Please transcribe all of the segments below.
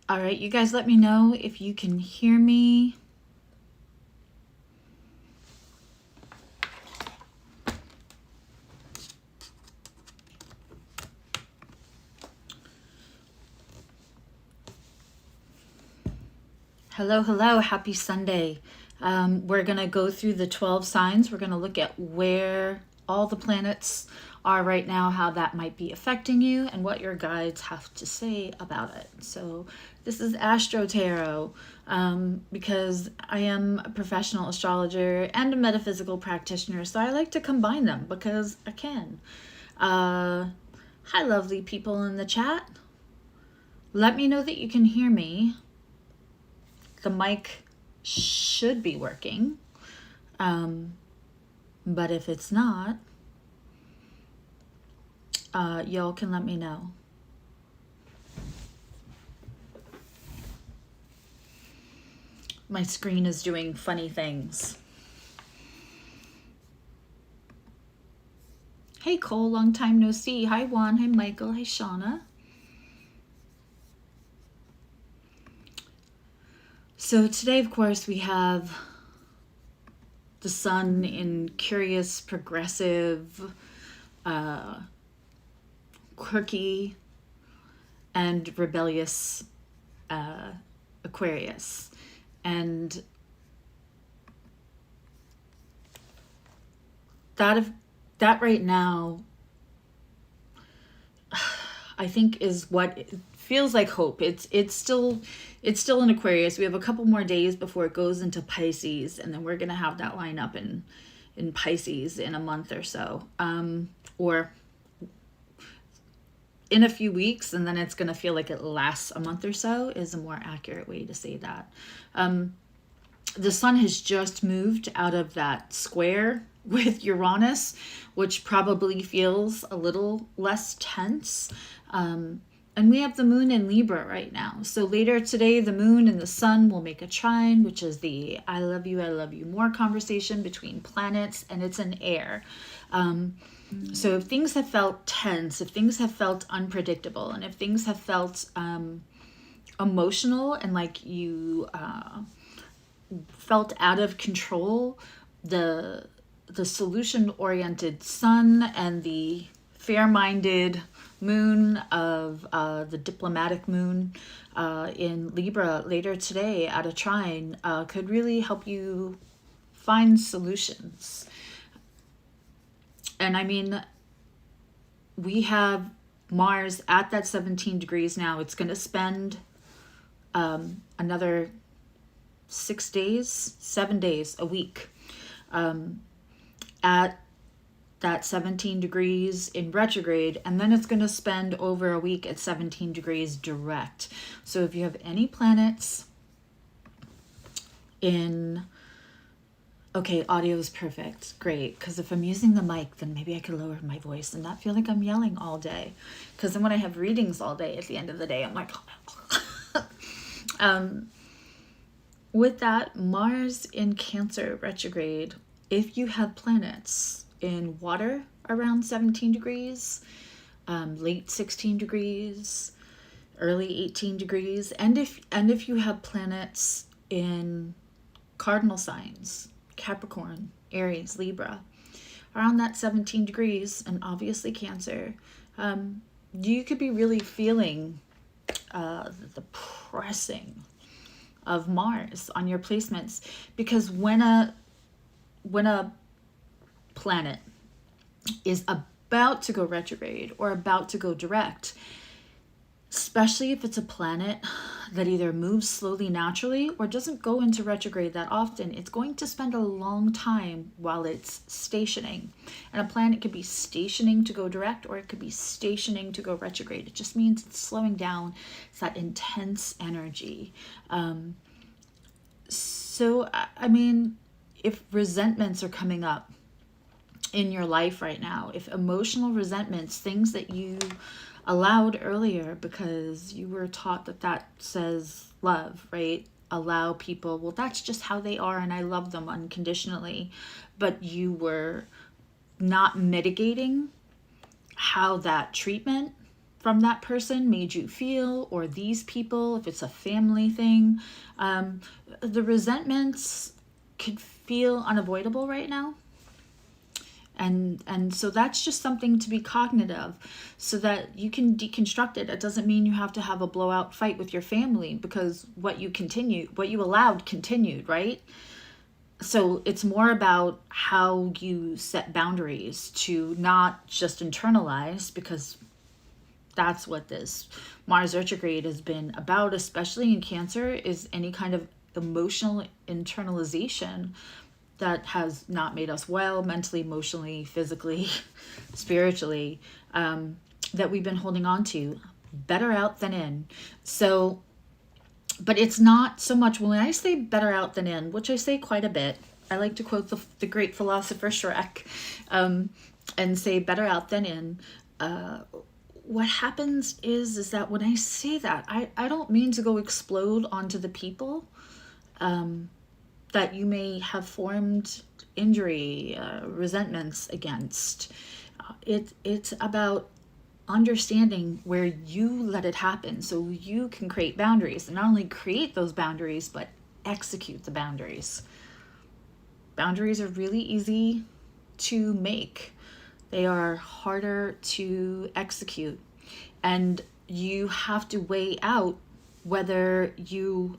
All right, you guys let me know if you can hear me. Hello, hello, happy Sunday. We're going to go through the 12 signs. We're going to look at where all the planets are right now, how that might be affecting you, and what your guides have to say about it. So this is AstroTarot because I am a professional astrologer and a metaphysical practitioner, so I like to combine them because I can. Hi, lovely people in the chat. Let me know that you can hear me. The mic should be working, but if it's not, y'all can let me know. My screen is doing funny things. Hey Cole, long time no see. Hi Juan, hi Michael, hi Shauna. So today, of course, we have the sun in curious, progressive, quirky, and rebellious Aquarius. And that right now, I think, is what it feels like hope. It's still in Aquarius. We have a couple more days before it goes into Pisces, and then we're gonna have that line up in Pisces in a month or so, or in a few weeks, and then it's gonna feel like it lasts a month or so is a more accurate way to say that. The sun has just moved out of that square with Uranus, which probably feels a little less tense. And we have the moon in Libra right now. So later today, the moon and the sun will make a trine, which is the I love you more conversation between planets, and it's an air. So if things have felt tense, if things have felt unpredictable, and if things have felt emotional and like you felt out of control, the solution-oriented sun and the fair-minded moon of the diplomatic moon in Libra later today at a trine could really help you find solutions. And I mean, we have Mars at that 17 degrees now. It's going to spend another 7 days, a week at that 17 degrees in retrograde, and then it's going to spend over a week at 17 degrees direct. So if you have any planets in, okay, audio is perfect, great, because if I'm using the mic, then maybe I could lower my voice and not feel like I'm yelling all day, because then when I have readings all day at the end of the day, I'm like with that, Mars in Cancer retrograde, if you have planets in water around 17 degrees, late 16 degrees, early 18 degrees, and if you have planets in cardinal signs, Capricorn, Aries, Libra, around that 17 degrees, and obviously Cancer, you could be really feeling the pressing of Mars on your placements, because when a planet is about to go retrograde or about to go direct, especially if it's a planet that either moves slowly naturally or doesn't go into retrograde that often, it's going to spend a long time while it's stationing. And a planet could be stationing to go direct, or it could be stationing to go retrograde. It just means it's slowing down. It's that intense energy. So, I mean, if resentments are coming up in your life right now, if emotional resentments, things that you allowed earlier because you were taught that says love, right? Allow people, well, that's just how they are and I love them unconditionally, but you were not mitigating how that treatment from that person made you feel, or these people, if it's a family thing. The resentments could feel unavoidable right now. And so that's just something to be cognizant of, so that you can deconstruct it. It doesn't mean you have to have a blowout fight with your family, because what you allowed continued, right? So it's more about how you set boundaries to not just internalize, because that's what this Mars retrograde has been about, especially in Cancer, is any kind of emotional internalization that has not made us well mentally, emotionally, physically, spiritually, that we've been holding on to. Better out than in. So, but it's not so much, when I say better out than in, which I say quite a bit, I like to quote the great philosopher Shrek, and say better out than in. What happens is that when I say that, I don't mean to go explode onto the people that you may have formed injury, resentments against. It's about understanding where you let it happen, so you can create boundaries, and not only create those boundaries, but execute the boundaries. Boundaries are really easy to make. They are harder to execute. And you have to weigh out whether you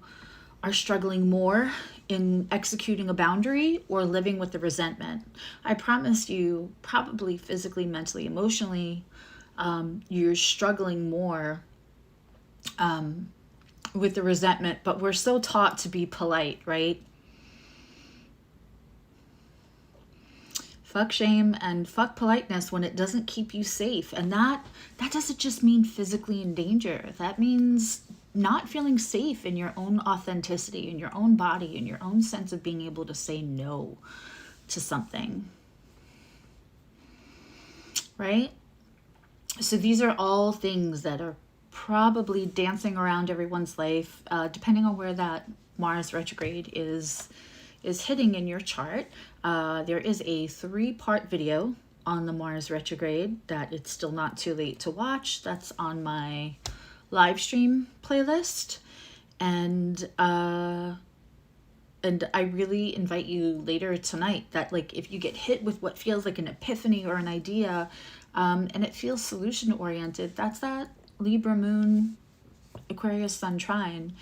are struggling more in executing a boundary or living with the resentment. I promise you, probably physically, mentally, emotionally, you're struggling more with the resentment, but we're so taught to be polite, right? Fuck shame and fuck politeness when it doesn't keep you safe. And that doesn't just mean physically in danger. That means not feeling safe in your own authenticity, in your own body, in your own sense of being able to say no to something. Right? So these are all things that are probably dancing around everyone's life, depending on where that Mars retrograde is hitting in your chart. There is a 3-part video on the Mars retrograde that it's still not too late to watch. That's on my live stream playlist. And I really invite you later tonight that, like, if you get hit with what feels like an epiphany or an idea, and it feels solution oriented, that's that Libra moon, Aquarius sun trine.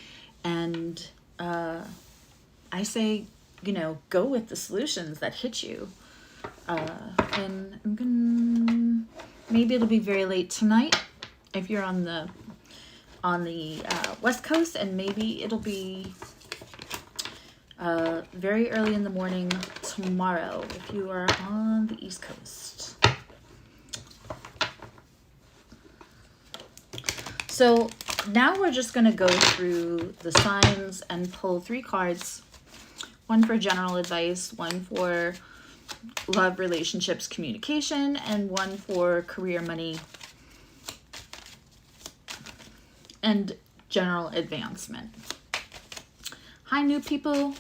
And I say, go with the solutions that hit you. And maybe it'll be very late tonight if you're on the West Coast, and maybe it'll be very early in the morning tomorrow if you are on the East Coast. So now we're just going to go through the signs and pull 3 cards. One for general advice, one for love, relationships, communication, and one for career, money, and general advancement. Hi, new people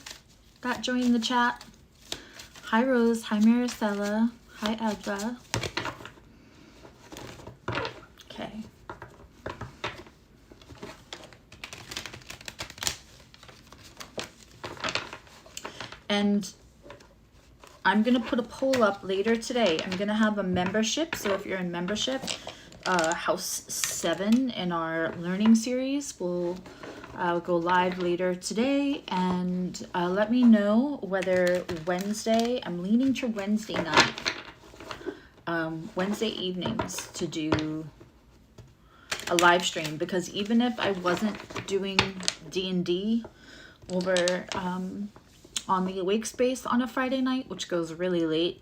that joined the chat. Hi, Rose. Hi, Maricela. Hi, Edra. Okay. And I'm going to put a poll up later today. I'm going to have a membership. So if you're in membership, House 7 in our learning series will go live later today. And let me know whether Wednesday, I'm leaning to Wednesday night, Wednesday evenings to do a live stream. Because even if I wasn't doing D&D over on the Awake Space on a Friday night, which goes really late,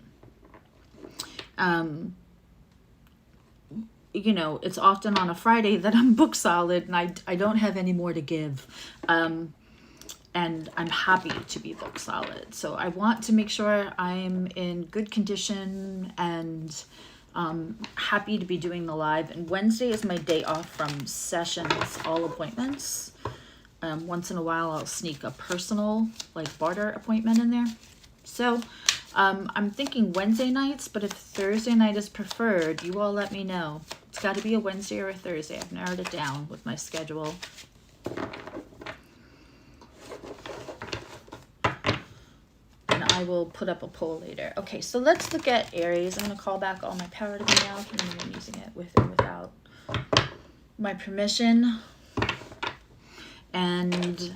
it's often on a Friday that I'm book solid and I don't have any more to give. And I'm happy to be book solid. So I want to make sure I'm in good condition and happy to be doing the live. And Wednesday is my day off from sessions, all appointments. Once in a while, I'll sneak a personal, like, barter appointment in there. So I'm thinking Wednesday nights, but if Thursday night is preferred, you all let me know. It's got to be a Wednesday or a Thursday. I've narrowed it down with my schedule. And I will put up a poll later. Okay, so let's look at Aries. I'm going to call back all my power to me now. I'm using it with or without my permission. And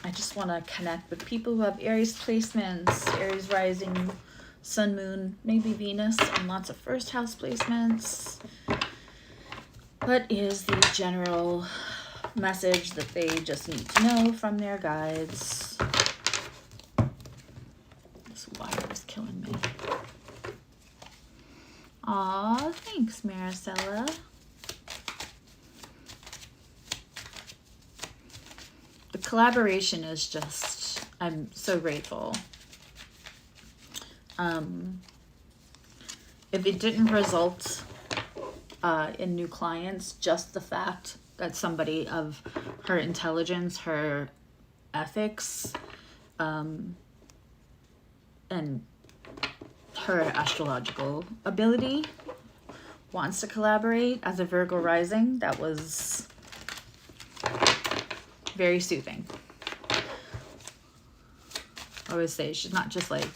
I just want to connect with people who have Aries placements, Aries rising, Sun, Moon, maybe Venus, and lots of first house placements. What is the general message that they just need to know from their guides? This wire is killing me. Aw, thanks, Maricela. The collaboration is just, I'm so grateful. If it didn't result in new clients, just the fact that somebody of her intelligence, her ethics, and her astrological ability wants to collaborate as a Virgo rising, that was very soothing. I always say she's not just like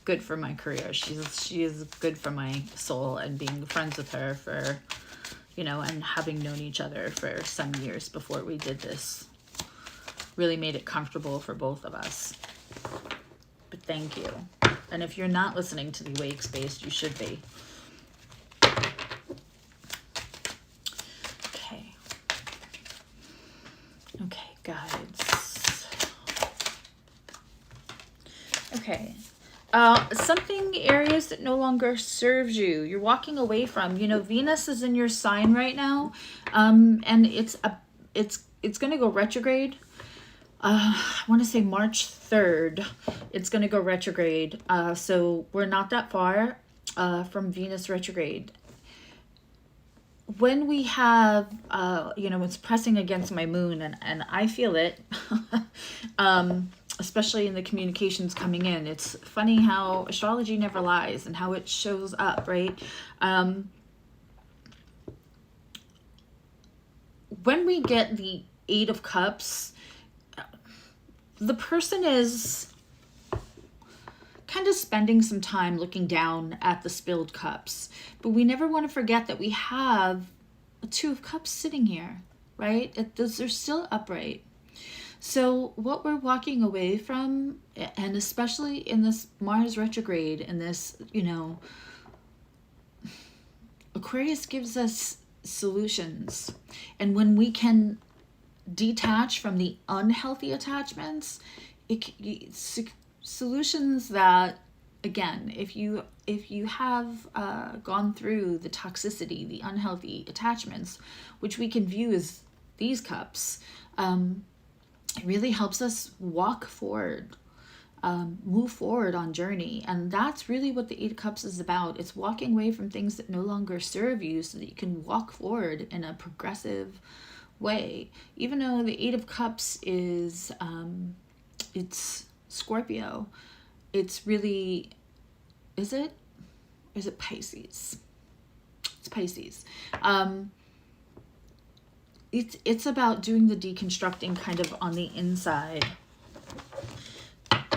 good for my career, she is good for my soul, and being friends with her for, you know, and having known each other for some years before we did this really made it comfortable for both of us. But thank you. And if you're not listening to the Awake Space, you should be. Okay, guides. Okay. Something, Aries, that no longer serves you. You're walking away from. You know, Venus is in your sign right now, and it's going to go retrograde. I want to say March 3rd. It's going to go retrograde. So we're not that far from Venus retrograde. When we have, you know, it's pressing against my moon, and I feel it, especially in the communications coming in. It's funny how astrology never lies and how it shows up, right? When we get the Eight of Cups, the person is kind of spending some time looking down at the spilled cups. But we never want to forget that we have a Two of Cups sitting here, right? They're still upright. So what we're walking away from, and especially in this Mars retrograde, in this, you know, Aquarius gives us solutions. And when we can detach from the unhealthy attachments, it's solutions that, again, if you have gone through the toxicity, the unhealthy attachments, which we can view as these cups, it really helps us walk forward, move forward on journey. And that's really what the Eight of Cups is about. It's walking away from things that no longer serve you so that you can walk forward in a progressive way. Even though the Eight of Cups is, it's Scorpio, it's really, is it Pisces? It's Pisces. It's about doing the deconstructing kind of on the inside.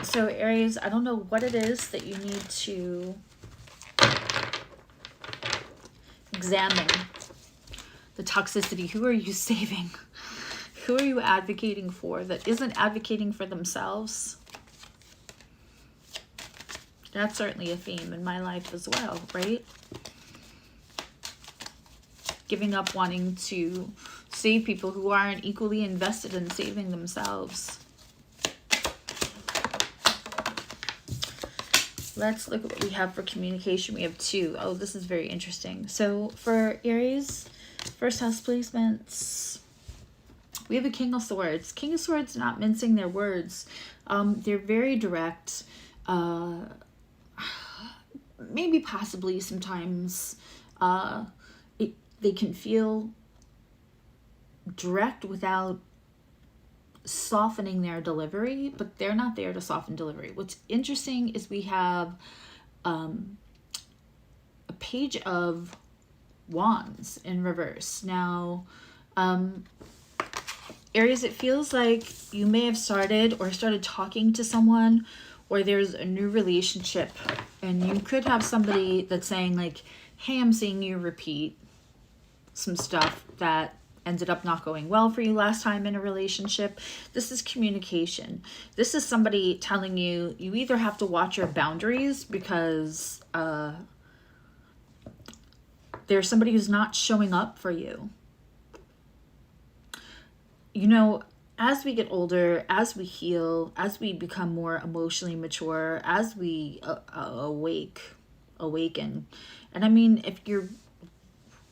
So Aries, I don't know what it is that you need to examine. The toxicity. Who are you saving? Who are you advocating for that isn't advocating for themselves? That's certainly a theme in my life as well, right? Giving up wanting to save people who aren't equally invested in saving themselves. Let's look at what we have for communication. We have two. Oh, this is very interesting. So for Aries, first house placements, we have a King of Swords. King of Swords not mincing their words. They're very direct. Maybe possibly sometimes they can feel direct without softening their delivery, but they're not there to soften delivery. What's interesting is we have a Page of Wands in reverse. Now, Aries, it feels like you may have started talking to someone, or there's a new relationship, and you could have somebody that's saying like, hey, I'm seeing you repeat some stuff that ended up not going well for you last time in a relationship. This is communication. This is somebody telling you, you either have to watch your boundaries because there's somebody who's not showing up for you. You know, as we get older, as we heal, as we become more emotionally mature, as we awaken. And I mean, if you're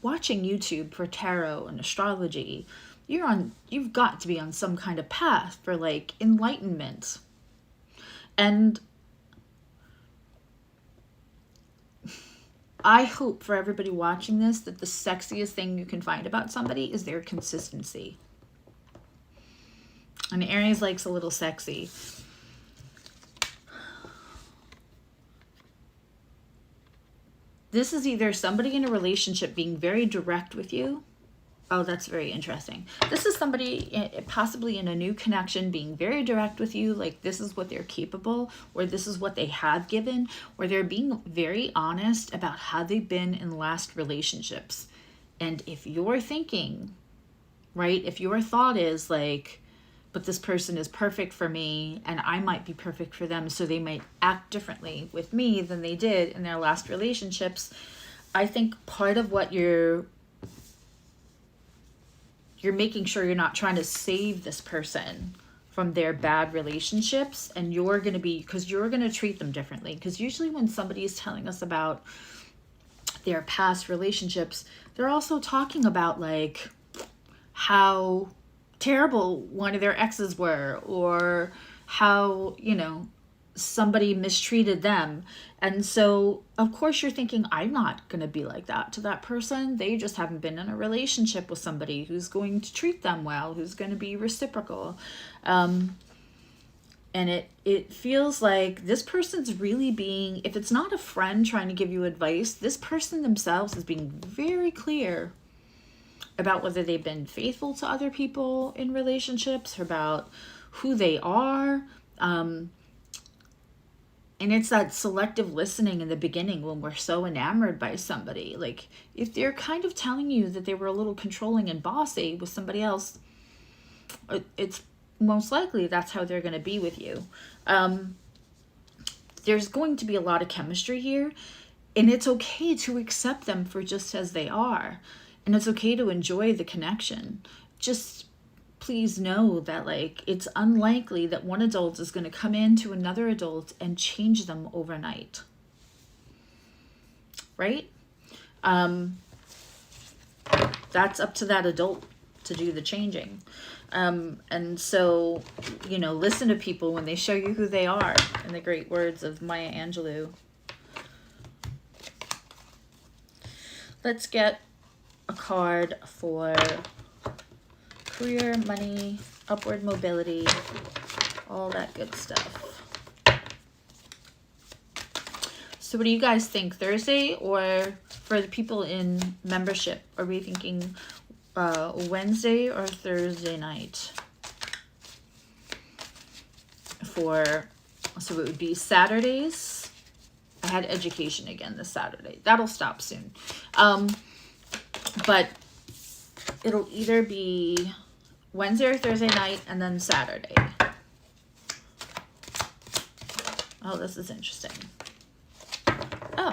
watching YouTube for tarot and astrology, you've got to be on some kind of path for like enlightenment. And I hope for everybody watching this that the sexiest thing you can find about somebody is their consistency. And Aries likes a little sexy. This is either somebody in a relationship being very direct with you. Oh, that's very interesting. This is somebody possibly in a new connection being very direct with you, like this is what they're capable, or this is what they have given, or they're being very honest about how they've been in last relationships. And if you're thinking, right, if your thought is like, but this person is perfect for me and I might be perfect for them, so they might act differently with me than they did in their last relationships, I think part of what you're making sure you're not trying to save this person from their bad relationships, and you're going to treat them differently. Because usually when somebody is telling us about their past relationships, they're also talking about like how terrible one of their exes were, or how, you know, somebody mistreated them. And so of course you're thinking, I'm not going to be like that to that person. They just haven't been in a relationship with somebody who's going to treat them well, who's going to be reciprocal. And it feels like this person's really being, if it's not a friend trying to give you advice, this person themselves is being very clear about whether they've been faithful to other people in relationships, or about who they are. And it's that selective listening in the beginning when we're so enamored by somebody. Like if they're kind of telling you that they were a little controlling and bossy with somebody else, it's most likely that's how they're going to be with you. There's going to be a lot of chemistry here, and it's okay to accept them for just as they are. And it's okay to enjoy the connection. Just please know that like it's unlikely that one adult is going to come into another adult and change them overnight. Right? That's up to that adult to do the changing. And so, you know, listen to people when they show you who they are, in the great words of Maya Angelou. Let's get a card for career, money, upward mobility, all that good stuff. So what do you guys think? Thursday, or for the people in membership, are we thinking Wednesday or Thursday night? So it would be Saturdays. I had education again this Saturday. That'll stop soon. But it'll either be Wednesday or Thursday night, and then Saturday. Oh, this is interesting. Oh,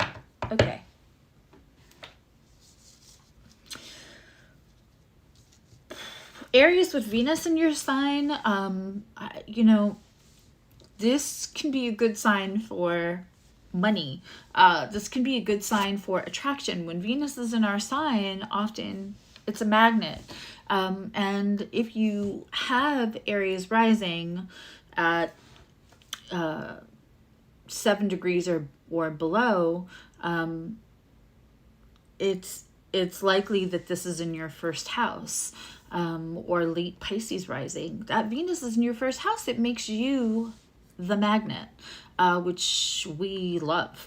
okay. Aries with Venus in your sign, you know, this can be a good sign for money. This can be a good sign for attraction. When Venus is in our sign, often it's a magnet. And if you have Aries rising at 7 degrees or below, it's likely that this is in your first house, or late Pisces rising. That Venus is in your first house. It makes you the magnet, which we love.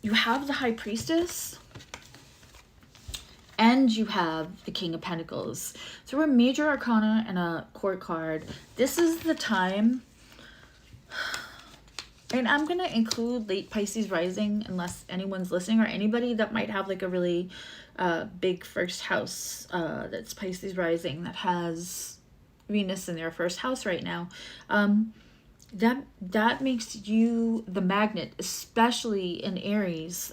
you have the High Priestess and you have the King of Pentacles. So we're a major arcana and a court card. This is the time, and I'm going to include late Pisces rising unless anyone's listening, or anybody that might have like a really big first house that's Pisces rising that has Venus in their first house right now. That makes you the magnet, especially in Aries.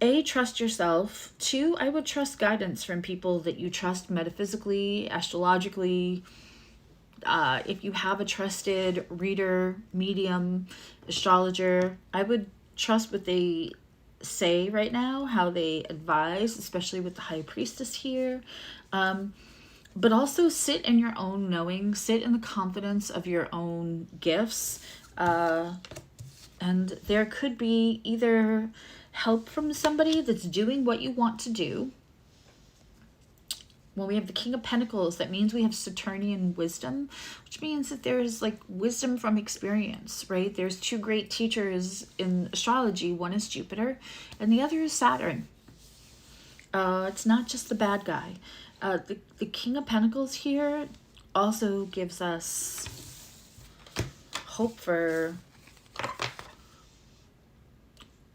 A, trust yourself. 2, I would trust guidance from people that you trust metaphysically, astrologically. If you have a trusted reader, medium, astrologer, I would trust what they say right now, how they advise, especially with the High Priestess here. But also sit in your own knowing, sit in the confidence of your own gifts. And there could be either help from somebody that's doing what you want to do. When we have the King of Pentacles, that means we have Saturnian wisdom, which means that there's like wisdom from experience, right? There's 2 great teachers in astrology. One is Jupiter and the other is Saturn. It's not just the bad guy. The King of Pentacles here also gives us hope for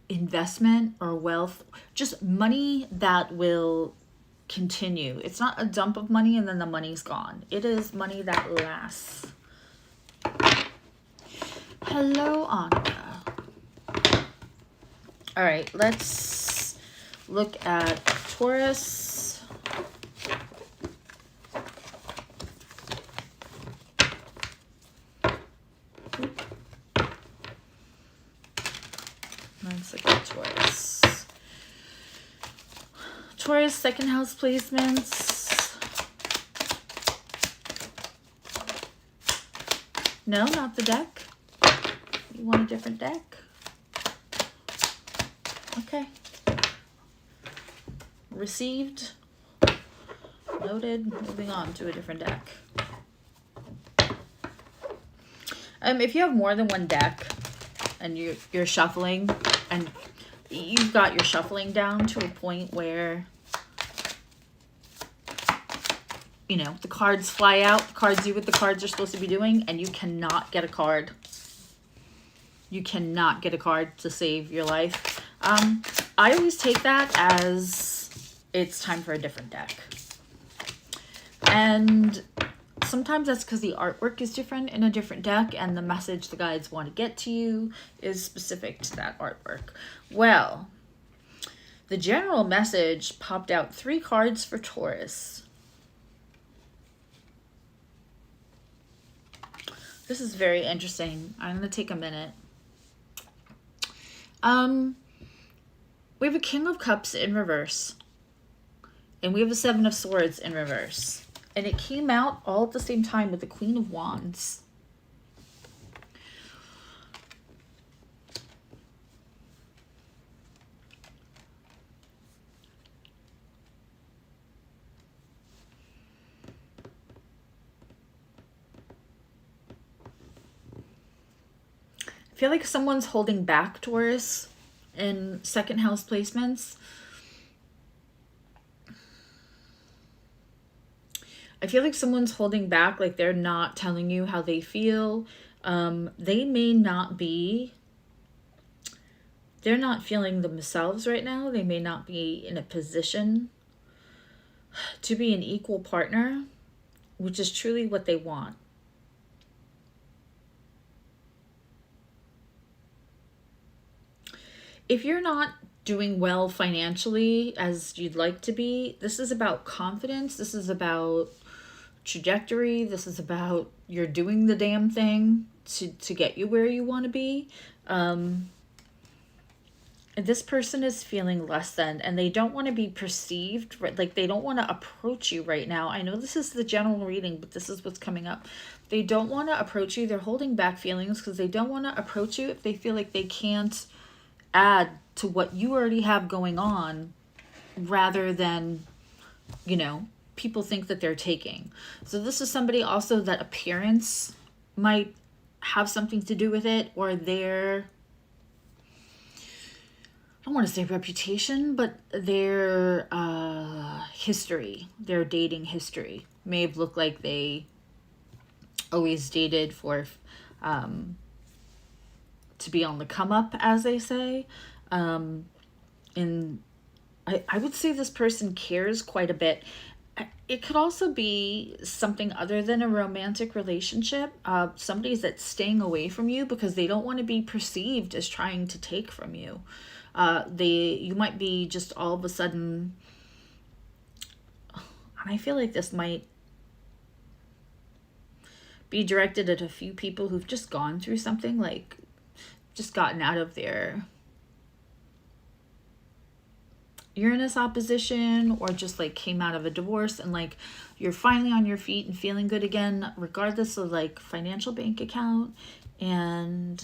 investment or wealth, just money that will continue. It's not a dump of money and then the money's gone. It is money that lasts. Hello, Annika. All right, let's look at Taurus. Let's look at Taurus. Taurus, second house placements. No, not the deck. You want a different deck? Okay. Received. Noted. Moving on to a different deck. If you have more than one deck and you're shuffling and you've got your shuffling down to a point where, you know, the cards fly out, the cards do what the cards are supposed to be doing, and you cannot get a card. You cannot get a card to save your life. I always take that as it's time for a different deck. And sometimes that's because the artwork is different in a different deck and the message the guides want to get to you is specific to that artwork. Well, the general message popped out 3 cards for Taurus. This is very interesting. I'm going to take a minute. We have a King of Cups in reverse. And we have a 7 of Swords in reverse. And it came out all at the same time with the Queen of Wands. I feel like someone's holding back, Taurus, in second house placements. I feel like someone's holding back, like they're not telling you how they feel. They may not be, they're not feeling themselves right now. They may not be in a position to be an equal partner, which is truly what they want. If you're not doing well financially as you'd like to be, this is about confidence. This is about trajectory. This is about you're doing the damn thing to get you where you want to be. And this person is feeling less than, and they don't want to be perceived, like they don't want to approach you right now. I know this is the general reading, but this is what's coming up. They don't want to approach you. They're holding back feelings because they don't want to approach you if they feel like they can't add to what you already have going on, rather than, you know, people think that they're taking. So this is somebody also that appearance might have something to do with it, or they're don't want to say reputation, but their history, their dating history may have looked like they always dated for to be on the come up, as they say. And I would say this person cares quite a bit. It could also be something other than a romantic relationship. Somebody's that's staying away from you because they don't want to be perceived as trying to take from you. You might be just all of a sudden, and I feel like this might be directed at a few people who've just gone through something, like just gotten out of their Uranus opposition, or just like came out of a divorce, and like you're finally on your feet and feeling good again, regardless of like financial bank account. And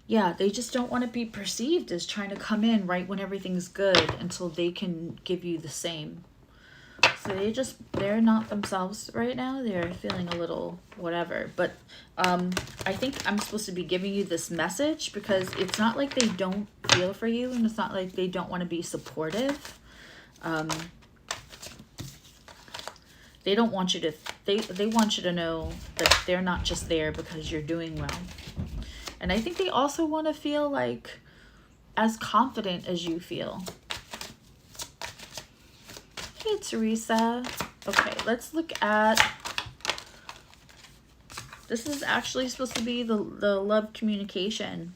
yeah, they just don't want to be perceived as trying to come in right when everything's good until they can give you the same. So they're not themselves right now. They're feeling a little whatever. But I think I'm supposed to be giving you this message because it's not like they don't feel for you, and it's not like they don't want to be supportive. They don't want you to, they want you to know that they're not just there because you're doing well. And I think they also want to feel like as confident as you feel. Hey, Teresa. Okay, let's look at, this is actually supposed to be the love communication.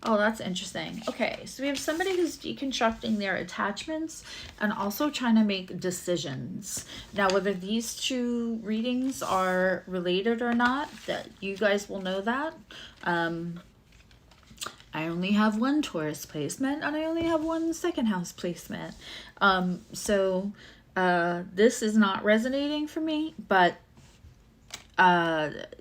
Oh, that's interesting. Okay, so we have somebody who's deconstructing their attachments and also trying to make decisions. Now, whether these two readings are related or not, that you guys will know that. I only have one Taurus placement, and I only have one second house placement. So this is not resonating for me, but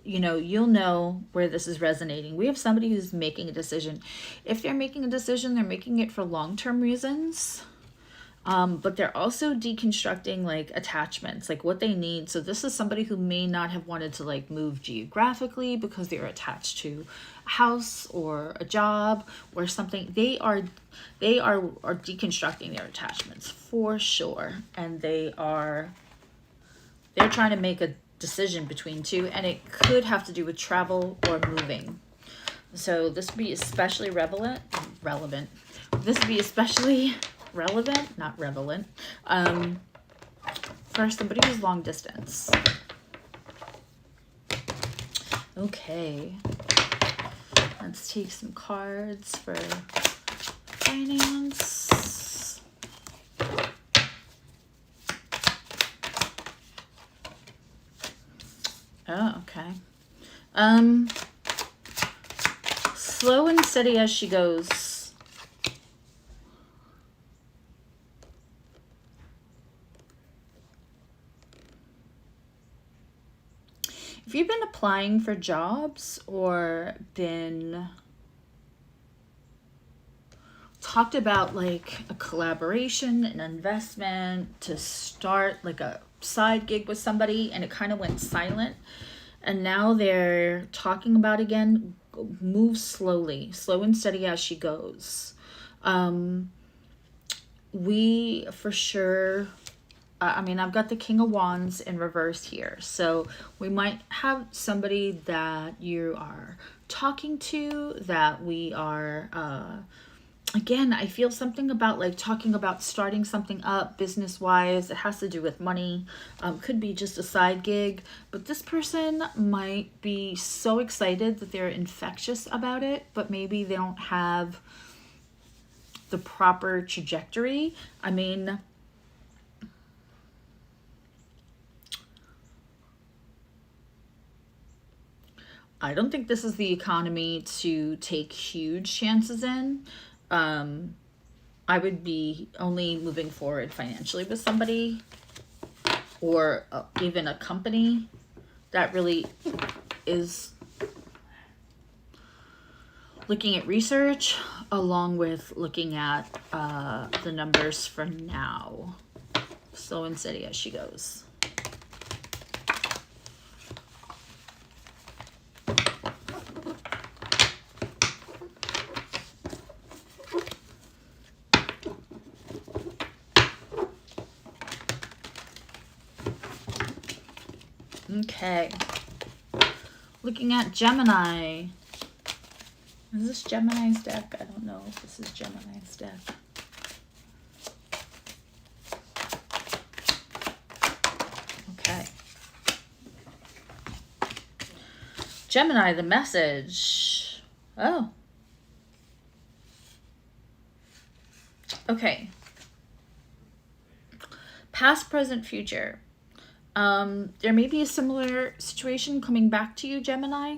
you know, you'll know where this is resonating. We have somebody who's making a decision. If they're making a decision, they're making it for long-term reasons. But they're also deconstructing like attachments, like what they need. So this is somebody who may not have wanted to like move geographically because they're attached to a house or a job or something. They are deconstructing their attachments for sure. And they're trying to make a decision between two, and it could have to do with travel or moving. So this would be especially relevant. This would be especially relevant, not relevant, for somebody who's long distance. Okay, let's take some cards for finance. Oh, okay. Slow and steady as she goes. If you've been applying for jobs or been talked about like a collaboration, an investment to start like a side gig with somebody, and it kind of went silent, and now they're talking about again, move slowly, slow and steady as she goes. We for sure, I mean, I've got the King of Wands in reverse here, so we might have somebody that you are talking to, that we are again, I feel something about like talking about starting something up business-wise. It has to do with money. Could be just a side gig. But this person might be so excited that they're infectious about it, but maybe they don't have the proper trajectory. I mean, I don't think this is the economy to take huge chances in. I would be only moving forward financially with somebody or even a company that really is looking at research along with looking at the numbers for now. Slow and steady as she goes. Okay. Looking at Gemini. Is this Gemini's deck? I don't know if this is Gemini's deck. Okay. Gemini, the message. Oh. Okay. Past, present, future. There may be a similar situation coming back to you, Gemini.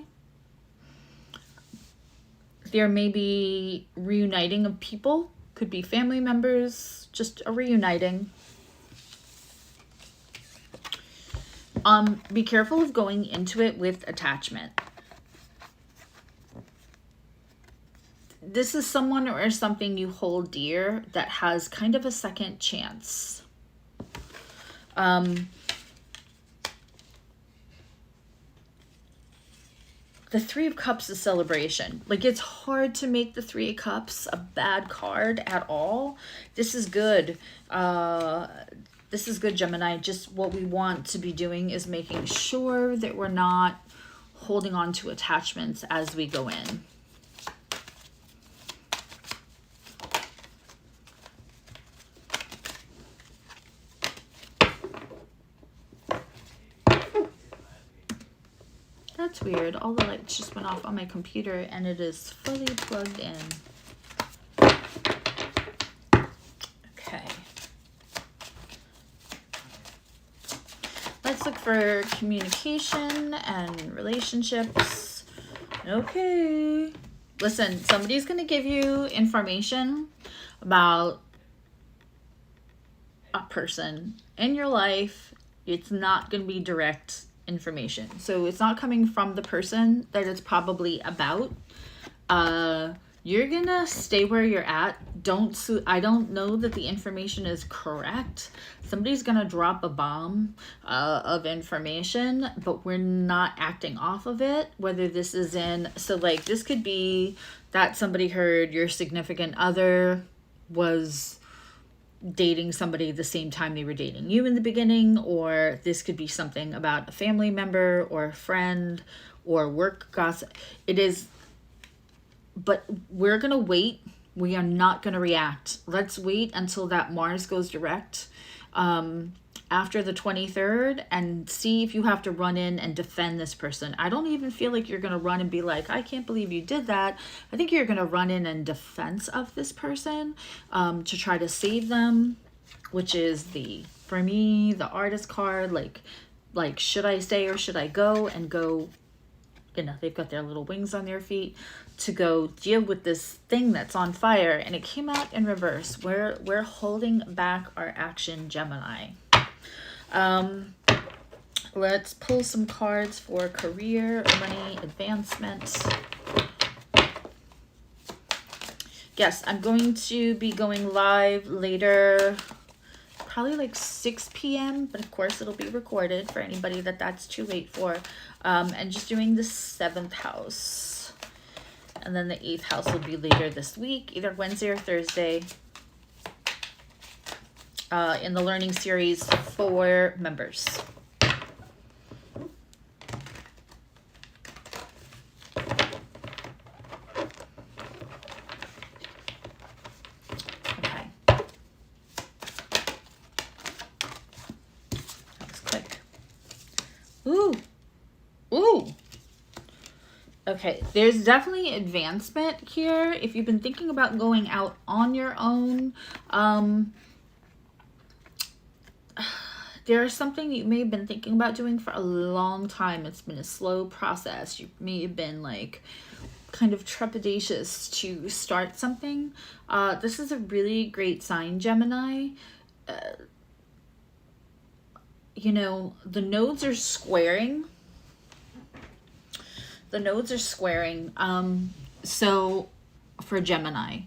There may be reuniting of people. Could be family members, just a reuniting. Be careful of going into it with attachment. This is someone or something you hold dear that has kind of a second chance. The Three of Cups is celebration. Like, it's hard to make the Three of Cups a bad card at all. This is good. This is good, Gemini. Just what we want to be doing is making sure that we're not holding on to attachments as we go in. That's weird. All the lights just went off on my computer and it is fully plugged in. Okay. Let's look for communication and relationships. Okay. Listen, somebody's going to give you information about a person in your life. It's not going to be direct information. So it's not coming from the person that it's probably about. You're gonna stay where you're at. I don't know that the information is correct. Somebody's gonna drop a bomb of information, but we're not acting off of it. Whether this is so like this could be that somebody heard your significant other was dating somebody the same time they were dating you in the beginning, or this could be something about a family member or a friend or work gossip. It is, but we're gonna wait. We are not gonna react. Let's wait until that Mars goes direct after the 23rd and see if you have to run in and defend this person. I don't even feel like you're gonna run and be like, I can't believe you did that. I think you're gonna run in defense of this person to try to save them, which is for me, the Artist card. Like, should I stay or should I go? And go, they've got their little wings on their feet to go deal with this thing that's on fire. And it came out in reverse. We're holding back our action, Gemini. Let's pull some cards for career, money, advancement. Yes, I'm going to be going live later, probably like 6 p.m. But of course it'll be recorded for anybody that's too late for. And just doing the 7th house. And then the 8th house will be later this week, either Wednesday or Thursday. In the learning series for members. Okay. That was quick. Ooh. Ooh. Okay, there's definitely advancement here. If you've been thinking about going out on your own, there's something you may have been thinking about doing for a long time. It's been a slow process. You may have been like kind of trepidatious to start something. This is a really great sign, Gemini. The nodes are squaring. So for Gemini,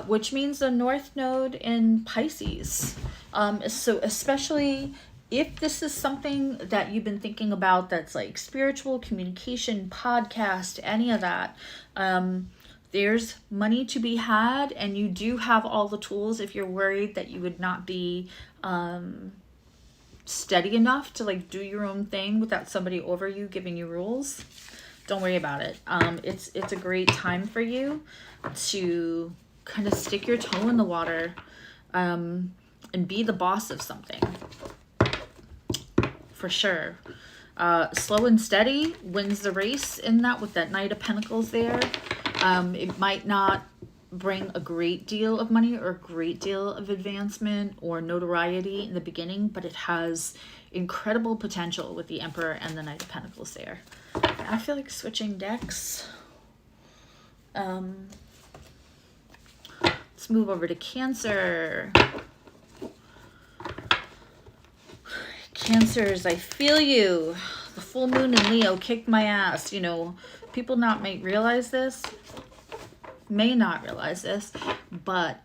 which means the North Node in Pisces. So especially if this is something that you've been thinking about that's like spiritual, communication, podcast, any of that, there's money to be had, and you do have all the tools if you're worried that you would not be steady enough to like do your own thing without somebody over you giving you rules, don't worry about it. It's a great time for you to kind of stick your toe in the water and be the boss of something, for sure. Slow and steady wins the race in that, with that Knight of Pentacles there. It might not bring a great deal of money or a great deal of advancement or notoriety in the beginning, but it has incredible potential with the Emperor and the Knight of Pentacles there. I feel like switching decks. Let's move over to Cancer. Cancers, I feel you. The full moon in Leo kicked my ass. You know, people may realize this, may not realize this, but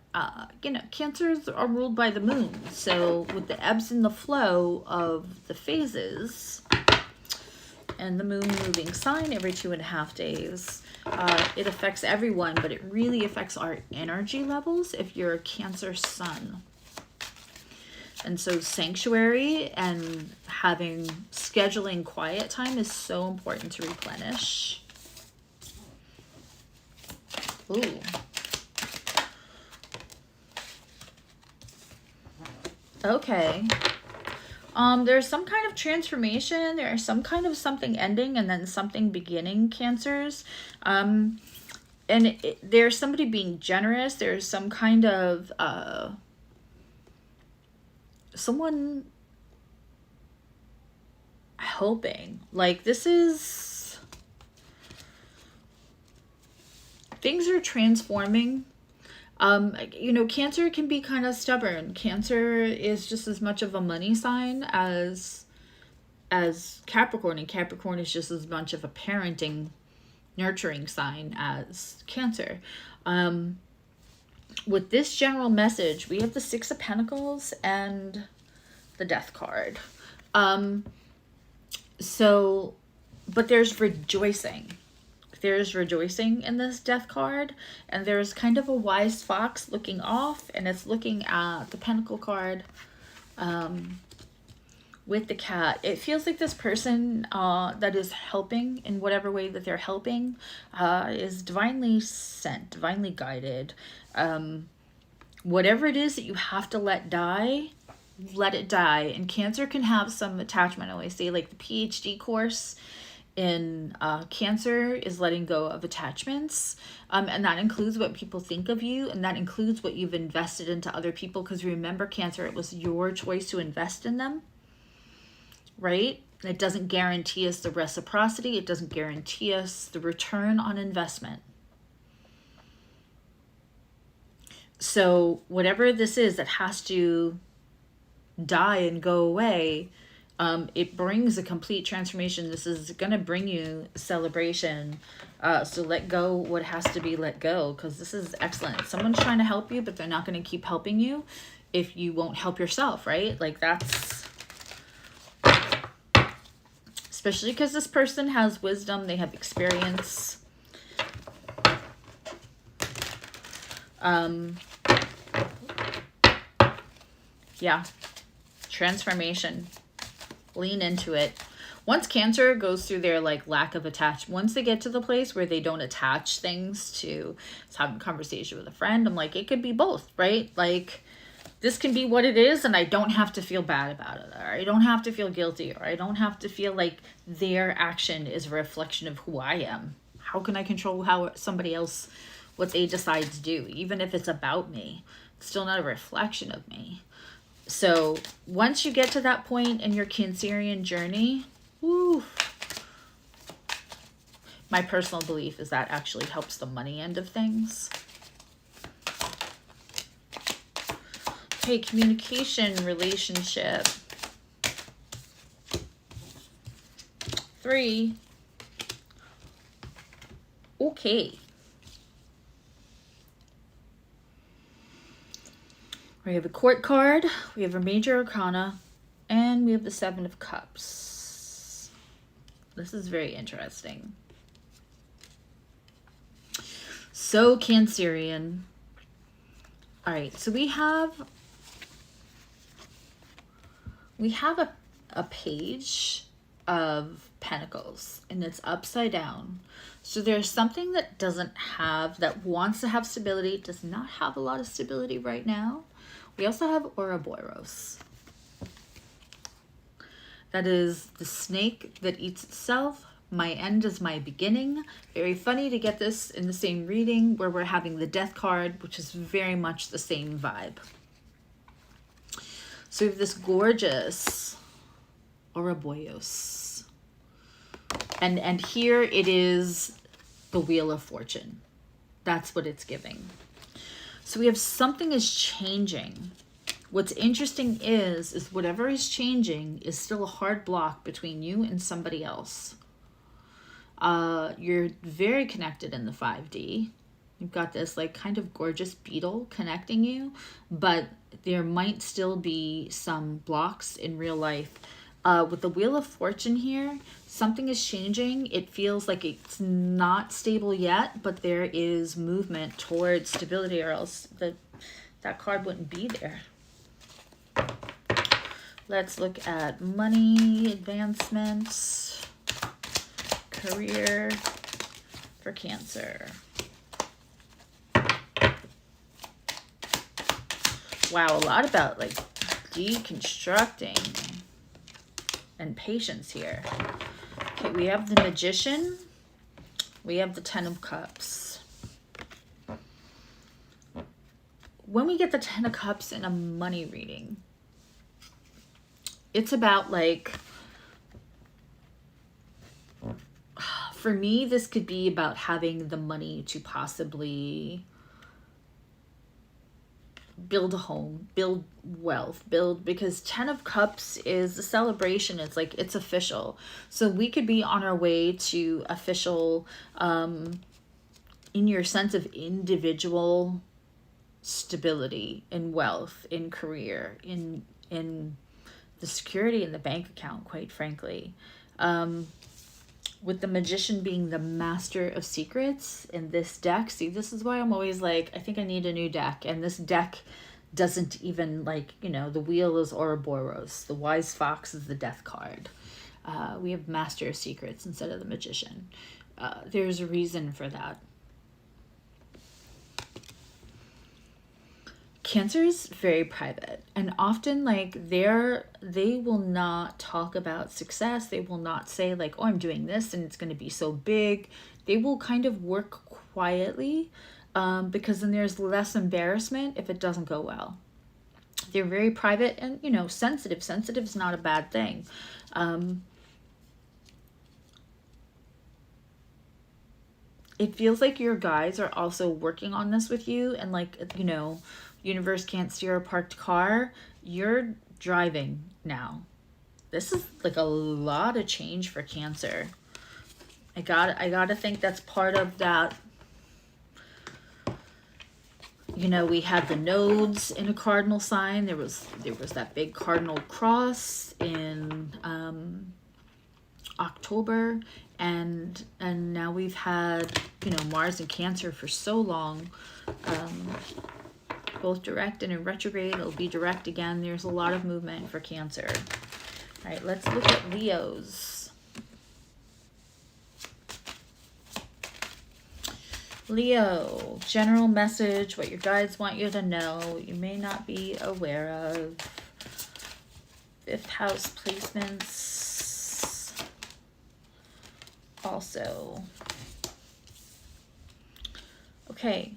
you know, Cancers are ruled by the moon. So with the ebbs and the flow of the phases and the moon moving sign every 2.5 days, it affects everyone, but it really affects our energy levels if you're a Cancer sun. And so sanctuary and scheduling quiet time is so important to replenish. Ooh. Okay. There's some kind of transformation. There's some kind of something ending and then something beginning, Cancers. And there's somebody being generous. There's some kind of someone helping. Like, this is, things are transforming. You know, Cancer can be kind of stubborn. Cancer is just as much of a money sign as Capricorn, and Capricorn is just as much of a parenting, nurturing sign as Cancer. With this general message, we have the Six of Pentacles and the Death card. But there's rejoicing. There's rejoicing in this Death card, and there's kind of a wise fox looking off, and it's looking at the Pentacle card with the cat. It feels like this person that is helping in whatever way that they're helping is divinely sent, divinely guided. Whatever it is that you have to let die, let it die. And Cancer can have some attachment. I always say, like, the PhD course in Cancer is letting go of attachments, and that includes what people think of you, and that includes what you've invested into other people, because remember, Cancer, it was your choice to invest in them, right? It doesn't guarantee us the reciprocity. It doesn't guarantee us the return on investment. So whatever this is that has to die and go away, it brings a complete transformation. This is going to bring you celebration. So let go what has to be let go, because this is excellent. Someone's trying to help you, but they're not going to keep helping you if you won't help yourself, right? Like, that's, especially because this person has wisdom, they have experience. Yeah, transformation. Lean into it. Once Cancer goes through their like lack of attachment, once they get to the place where they don't attach things to having a conversation with a friend, I'm like, it could be both, right? Like, this can be what it is, and I don't have to feel bad about it, or I don't have to feel guilty, or I don't have to feel like their action is a reflection of who I am. How can I control how somebody else, what they decide to do? Even if it's about me, it's still not a reflection of me. So once you get to that point in your Cancerian journey, woo, my personal belief is that actually helps the money end of things. Okay, communication, relationship. 3. Okay. We have a Court card, we have a Major Arcana, and we have the Seven of Cups. This is very interesting. So Cancerian. All right, so we have we have a page of pentacles, and it's upside down. So there's something that that wants to have stability, does not have a lot of stability right now. We also have Ouroboros. That is the snake that eats itself. My end is my beginning. Very funny to get this in the same reading where we're having the death card, which is very much the same vibe. So we have this gorgeous Ouroboros. And here it is the Wheel of Fortune. That's what it's giving. So we have something is changing. What's interesting is whatever is changing is still a hard block between you and somebody else. You're very connected in the 5D. You've got this like kind of gorgeous beetle connecting you, but there might still be some blocks in real life. With the Wheel of Fortune here, something is changing. It feels like it's not stable yet, but there is movement towards stability, or else that card wouldn't be there. Let's look at money, advancement, career for Cancer. Wow, a lot about like deconstructing and patience here. Okay, we have the Magician. We have the Ten of Cups. When we get the Ten of Cups in a money reading, it's about like, for me, this could be about having the money to possibly build a home, build wealth, because Ten of Cups is a celebration. It's like, it's official. So we could be on our way to official, in your sense of individual stability, in wealth, in career, in the security in the bank account, quite frankly. With the Magician being the master of secrets in this deck. See, this is why I'm always like, I think I need a new deck. And this deck doesn't even, like, you know, the wheel is Ouroboros. The wise fox is the death card. We have master of secrets instead of the Magician. There's a reason for that. Cancer is very private, and often like they will not talk about success. They will not say like, oh, I'm doing this and it's going to be so big. They will kind of work quietly, because then there's less embarrassment if it doesn't go well. They're very private and, you know, sensitive. Sensitive is not a bad thing. It feels like your guys are also working on this with you, and like, you know, universe can't steer a parked car. You're driving now. This is like a lot of change for Cancer. I gotta think that's part of that. You know, we had the nodes in a cardinal sign. There was that big cardinal cross in October, and now we've had, you know, Mars in Cancer for so long. Both direct and in retrograde. It'll be direct again. There's a lot of movement for Cancer. All right, let's look at Leos. Leo, general message, what your guides want you to know, you may not be aware of. Fifth house placements. Also. Okay.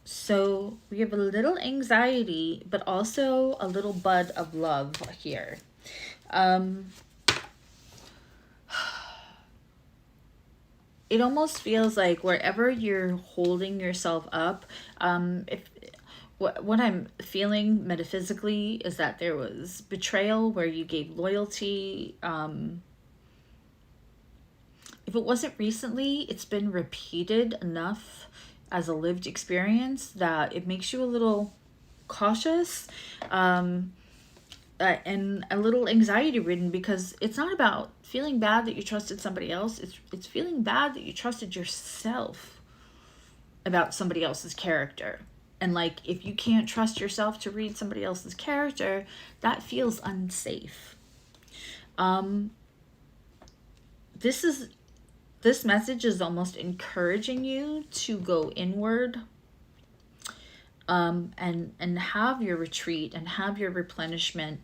So we have a little anxiety, but also a little bud of love here. It almost feels like wherever you're holding yourself up, what I'm feeling metaphysically is that there was betrayal where you gave loyalty. If it wasn't recently, it's been repeated enough as a lived experience that it makes you a little cautious, and a little anxiety ridden, because it's not about feeling bad that you trusted somebody else. It's feeling bad that you trusted yourself about somebody else's character. And like, if you can't trust yourself to read somebody else's character, that feels unsafe. This message is almost encouraging you to go inward, and have your retreat and have your replenishment,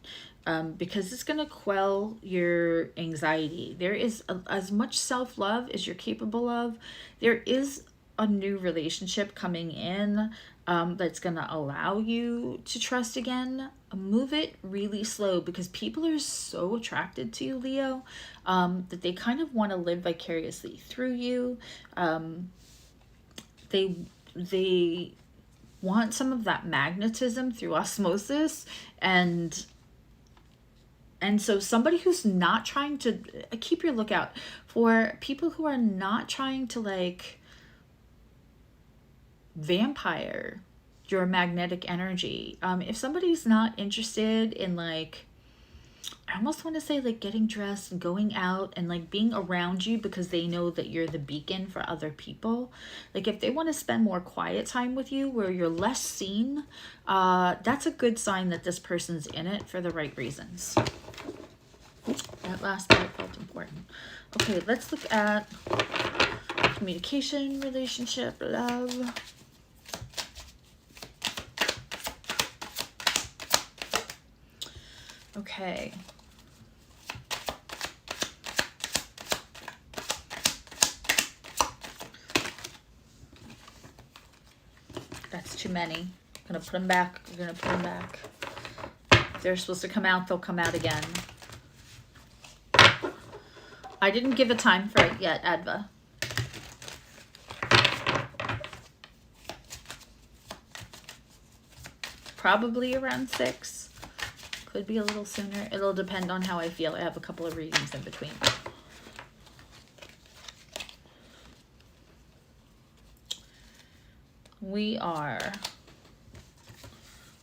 because it's going to quell your anxiety. There is as much self-love as you're capable of. There is a new relationship coming in, that's going to allow you to trust again. Move it really slow, because people are so attracted to you, Leo, that they kind of want to live vicariously through you. They want some of that magnetism through osmosis, and so somebody who's not trying to, keep your lookout for people who are not trying to like vampire your magnetic energy. If somebody's not interested in like, I almost want to say like getting dressed and going out and like being around you because they know that you're the beacon for other people. Like if they want to spend more quiet time with you where you're less seen, that's a good sign that this person's in it for the right reasons. That last part felt important. Okay, let's look at communication, relationship, love. Okay. That's too many. I'm gonna put them back. We're gonna put them back. If they're supposed to come out, they'll come out again. I didn't give a time for it yet, Adva. Probably around 6. Could be a little sooner. It'll depend on how I feel. I have a couple of readings in between. We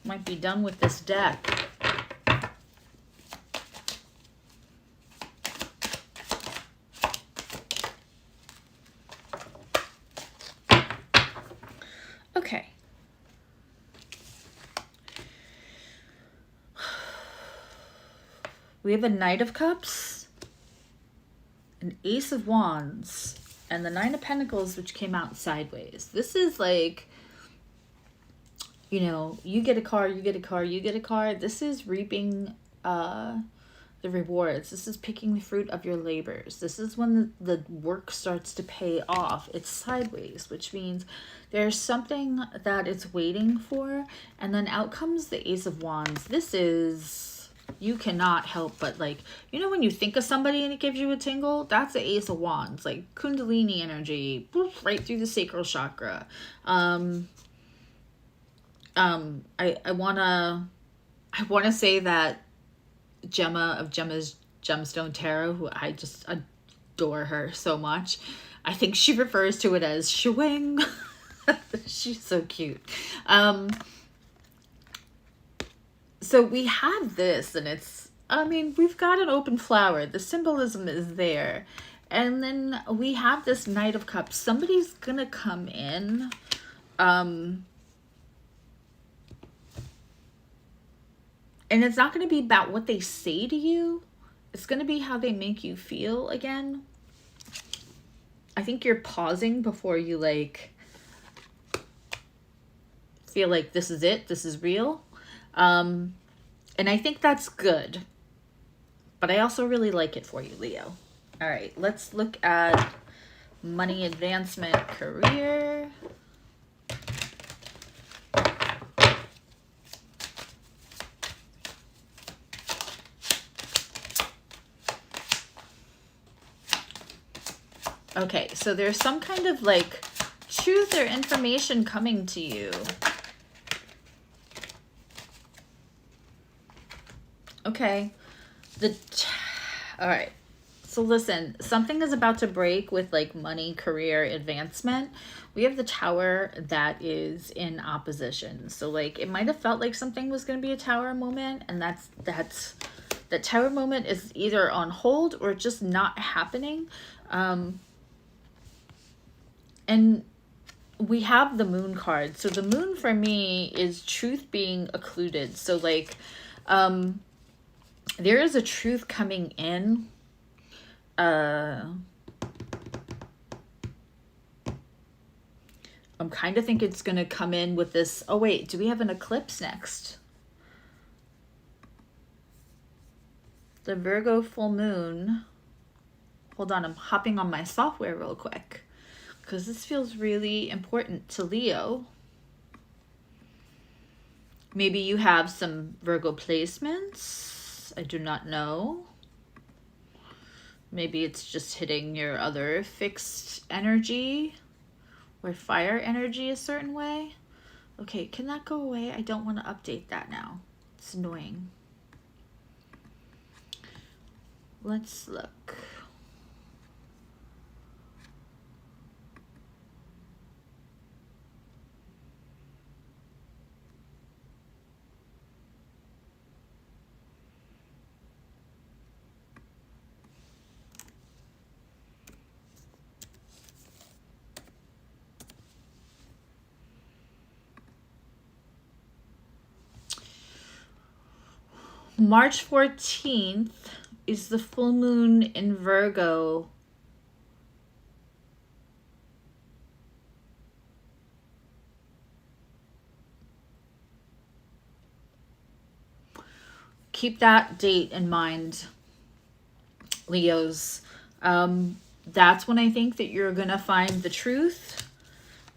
might be done with this deck. Okay. We have a Knight of Cups, an Ace of Wands, and the Nine of Pentacles, which came out sideways. This is like, you know, you get a car, you get a car, you get a car. This is reaping the rewards. This is picking the fruit of your labors. This is when the work starts to pay off. It's sideways, which means there's something that it's waiting for. And then out comes the Ace of Wands. This is... You cannot help but like, you know when you think of somebody and it gives you a tingle? That's the Ace of Wands, like Kundalini energy, right through the sacral chakra. I wanna say that Gemma of Gemma's Gemstone Tarot, who I just adore her so much. I think she refers to it as shwing. She's so cute. So we have this, and it's, I mean, we've got an open flower. The symbolism is there. And then we have this Knight of Cups. Somebody's going to come in. And it's not going to be about what they say to you. It's going to be how they make you feel again. I think you're pausing before you, like, feel like this is it. This is real. And I think that's good, but I also really like it for you, Leo. All right, let's look at money, advancement, career. Okay, so there's some kind of like truth or information coming to you. Okay, all right, so listen, something is about to break with like money, career, advancement. We have the Tower that is in opposition. So like it might have felt like something was going to be a Tower moment, and that Tower moment is either on hold or just not happening. And we have the moon card. So the moon for me is truth being occluded. So like, there is a truth coming in. I'm kind of think it's going to come in with this. Oh wait, do we have an eclipse next? The Virgo full moon. Hold on, I'm hopping on my software real quick because this feels really important to Leo. Maybe you have some Virgo placements. I do not know. Maybe it's just hitting your other fixed energy or fire energy a certain way. Okay, can that go away? I don't want to update that now. It's annoying. Let's look. March 14th is the full moon in Virgo. Keep that date in mind, Leos. That's when I think that you're going to find the truth.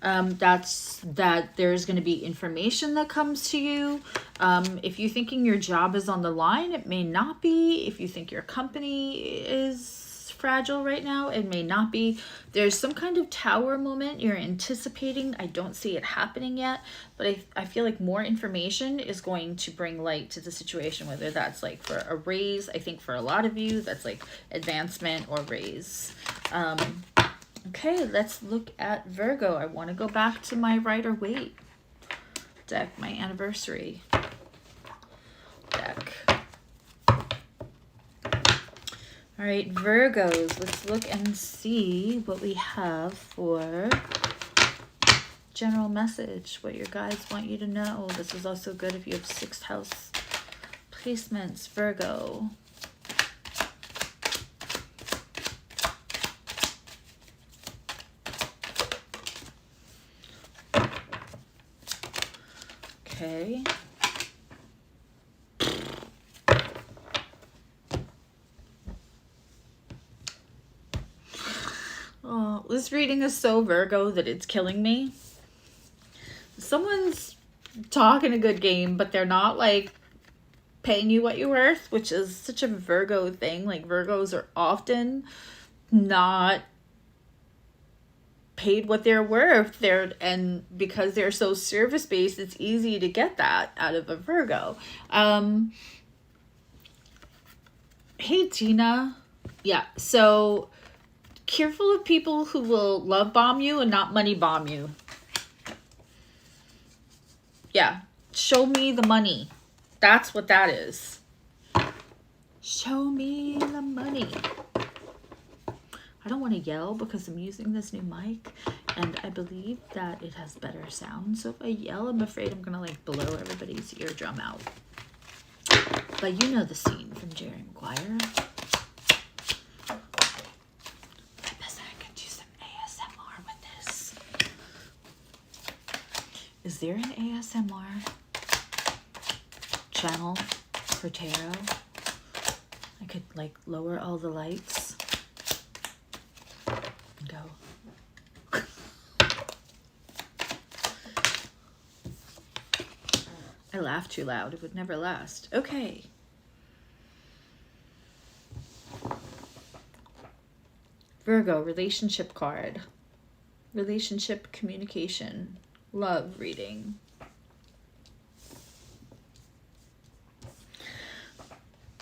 That there's going to be information that comes to you. If you're thinking your job is on the line, it may not be. If you think your company is fragile right now, it may not be. There's some kind of tower moment you're anticipating. I don't see it happening yet, but I feel like more information is going to bring light to the situation, whether that's like for a raise. I think for a lot of you, that's like advancement or raise. Okay, let's look at Virgo. I want to go back to my Rider-Waite deck, my anniversary deck. All right, Virgos, let's look and see what we have for general message, what your guides want you to know. This is also good if you have 6th house placements, Virgo. Okay. Oh, this reading is so Virgo that it's killing me. Someone's talking a good game, but they're not like paying you what you're worth, which is such a Virgo thing. Like Virgos are often not paid what they're worth. And because they're so service-based, it's easy to get that out of a Virgo. Hey Tina. Yeah, so careful of people who will love bomb you and not money bomb you. Yeah, show me the money. That's what that is. Show me the money. I don't want to yell because I'm using this new mic and I believe that it has better sound. So if I yell, I'm afraid I'm going to like blow everybody's eardrum out. But you know the scene from Jerry Maguire. I guess I could do some ASMR with this. Is there an ASMR channel for tarot? I could like lower all the lights. Go. I laughed too loud. It would never last. Okay. Virgo, relationship card. Relationship communication. Love reading.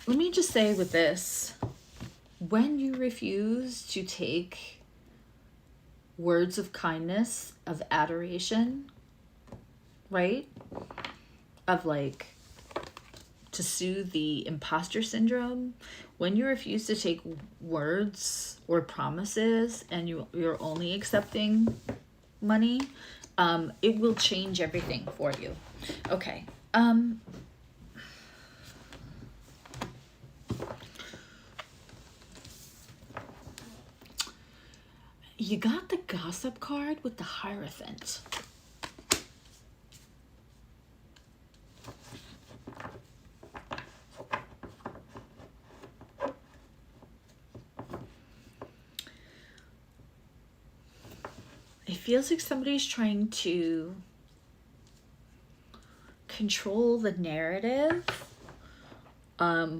Let me just say with this, when you refuse to take words of kindness, of adoration, right? Of like, to soothe the imposter syndrome, when you refuse to take words or promises and you're only accepting money, it will change everything for you. Okay. You got the gossip card with the Hierophant. It feels like somebody's trying to control the narrative. It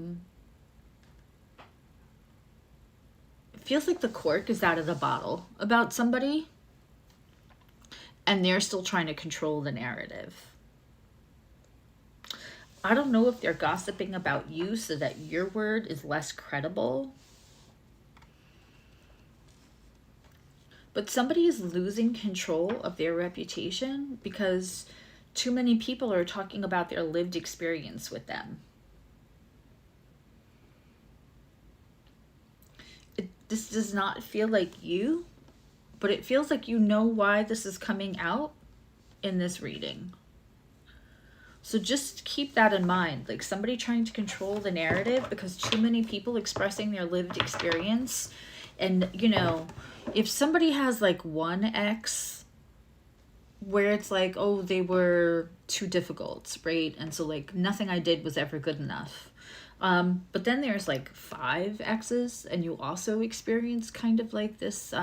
feels like the cork is out of the bottle about somebody, and they're still trying to control the narrative. I don't know if they're gossiping about you so that your word is less credible. But somebody is losing control of their reputation because too many people are talking about their lived experience with them. This does not feel like you, but it feels like you know why this is coming out in this reading. So just keep that in mind, like somebody trying to control the narrative because too many people expressing their lived experience. And, you know, if somebody has like one ex where it's like, oh, they were too difficult, right? And so like nothing I did was ever good enough. But then there's like 5 exes and you also experience kind of like this,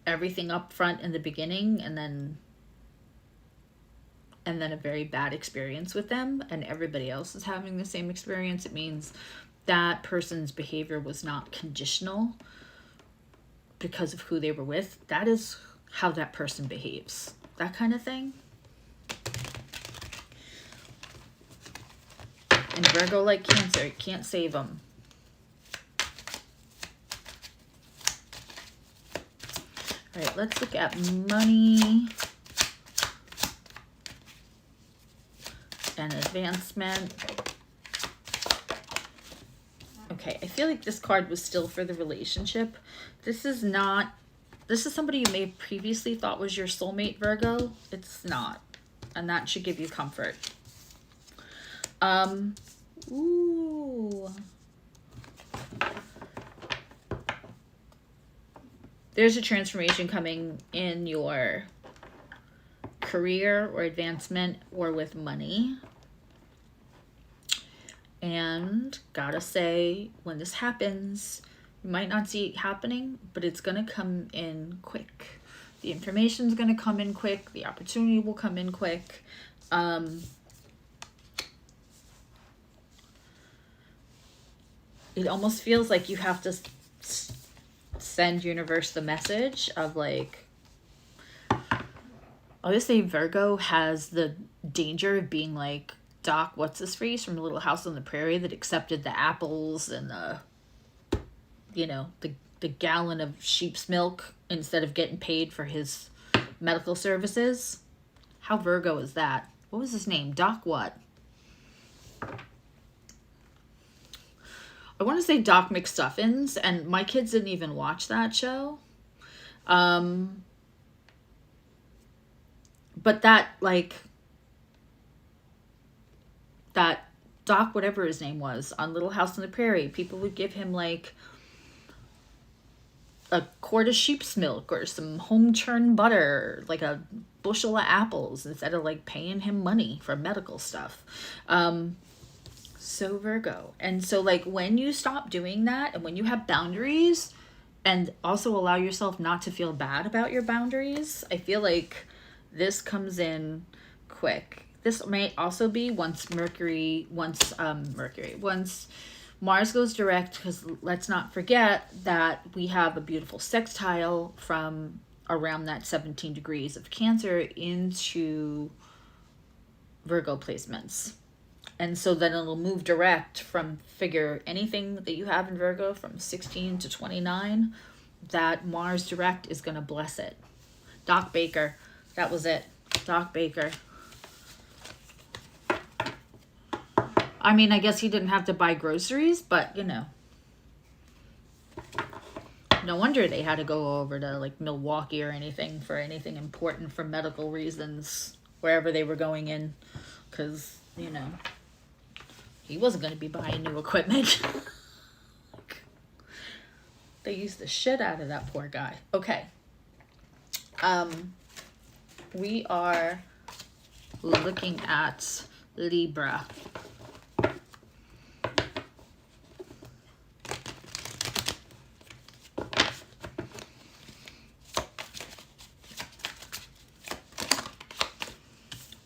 everything up front in the beginning and then a very bad experience with them, and everybody else is having the same experience. It means that person's behavior was not conditional because of who they were with. That is how that person behaves. That kind of thing. And Virgo, like Cancer, it can't save them. All right, let's look at money and advancement. Okay, I feel like this card was still for the relationship. This is not, this is somebody you may have previously thought was your soulmate, Virgo. It's not. And that should give you comfort. Ooh. There's a transformation coming in your career or advancement or with money. And gotta say, when this happens, you might not see it happening, but it's gonna come in quick. The information's gonna come in quick. The opportunity will come in quick. It almost feels like you have to send universe the message of like, obviously Virgo has the danger of being like Doc, what's his face from Little House on the Prairie that accepted the apples and the, you know, the gallon of sheep's milk instead of getting paid for his medical services. How Virgo is that? What was his name? Doc what? I want to say Doc McStuffins, and my kids didn't even watch that show. But that, like, that Doc, whatever his name was, on Little House on the Prairie, people would give him, like, a quart of sheep's milk or some home-churned butter, like a bushel of apples, instead of, like, paying him money for medical stuff. So Virgo. And so like when you stop doing that and when you have boundaries and also allow yourself not to feel bad about your boundaries, I feel like this comes in quick. This may also be once Mars goes direct, because let's not forget that we have a beautiful sextile from around that 17 degrees of Cancer into Virgo placements. And so then it'll move direct from figure anything that you have in Virgo from 16 to 29, that Mars direct is going to bless it. Doc Baker. That was it. Doc Baker. I mean, I guess he didn't have to buy groceries, but you know. No wonder they had to go over to like Milwaukee or anything for anything important for medical reasons, wherever they were going in. Because, you know, he wasn't going to be buying new equipment. They used the shit out of that poor guy. Okay. We are looking at Libra.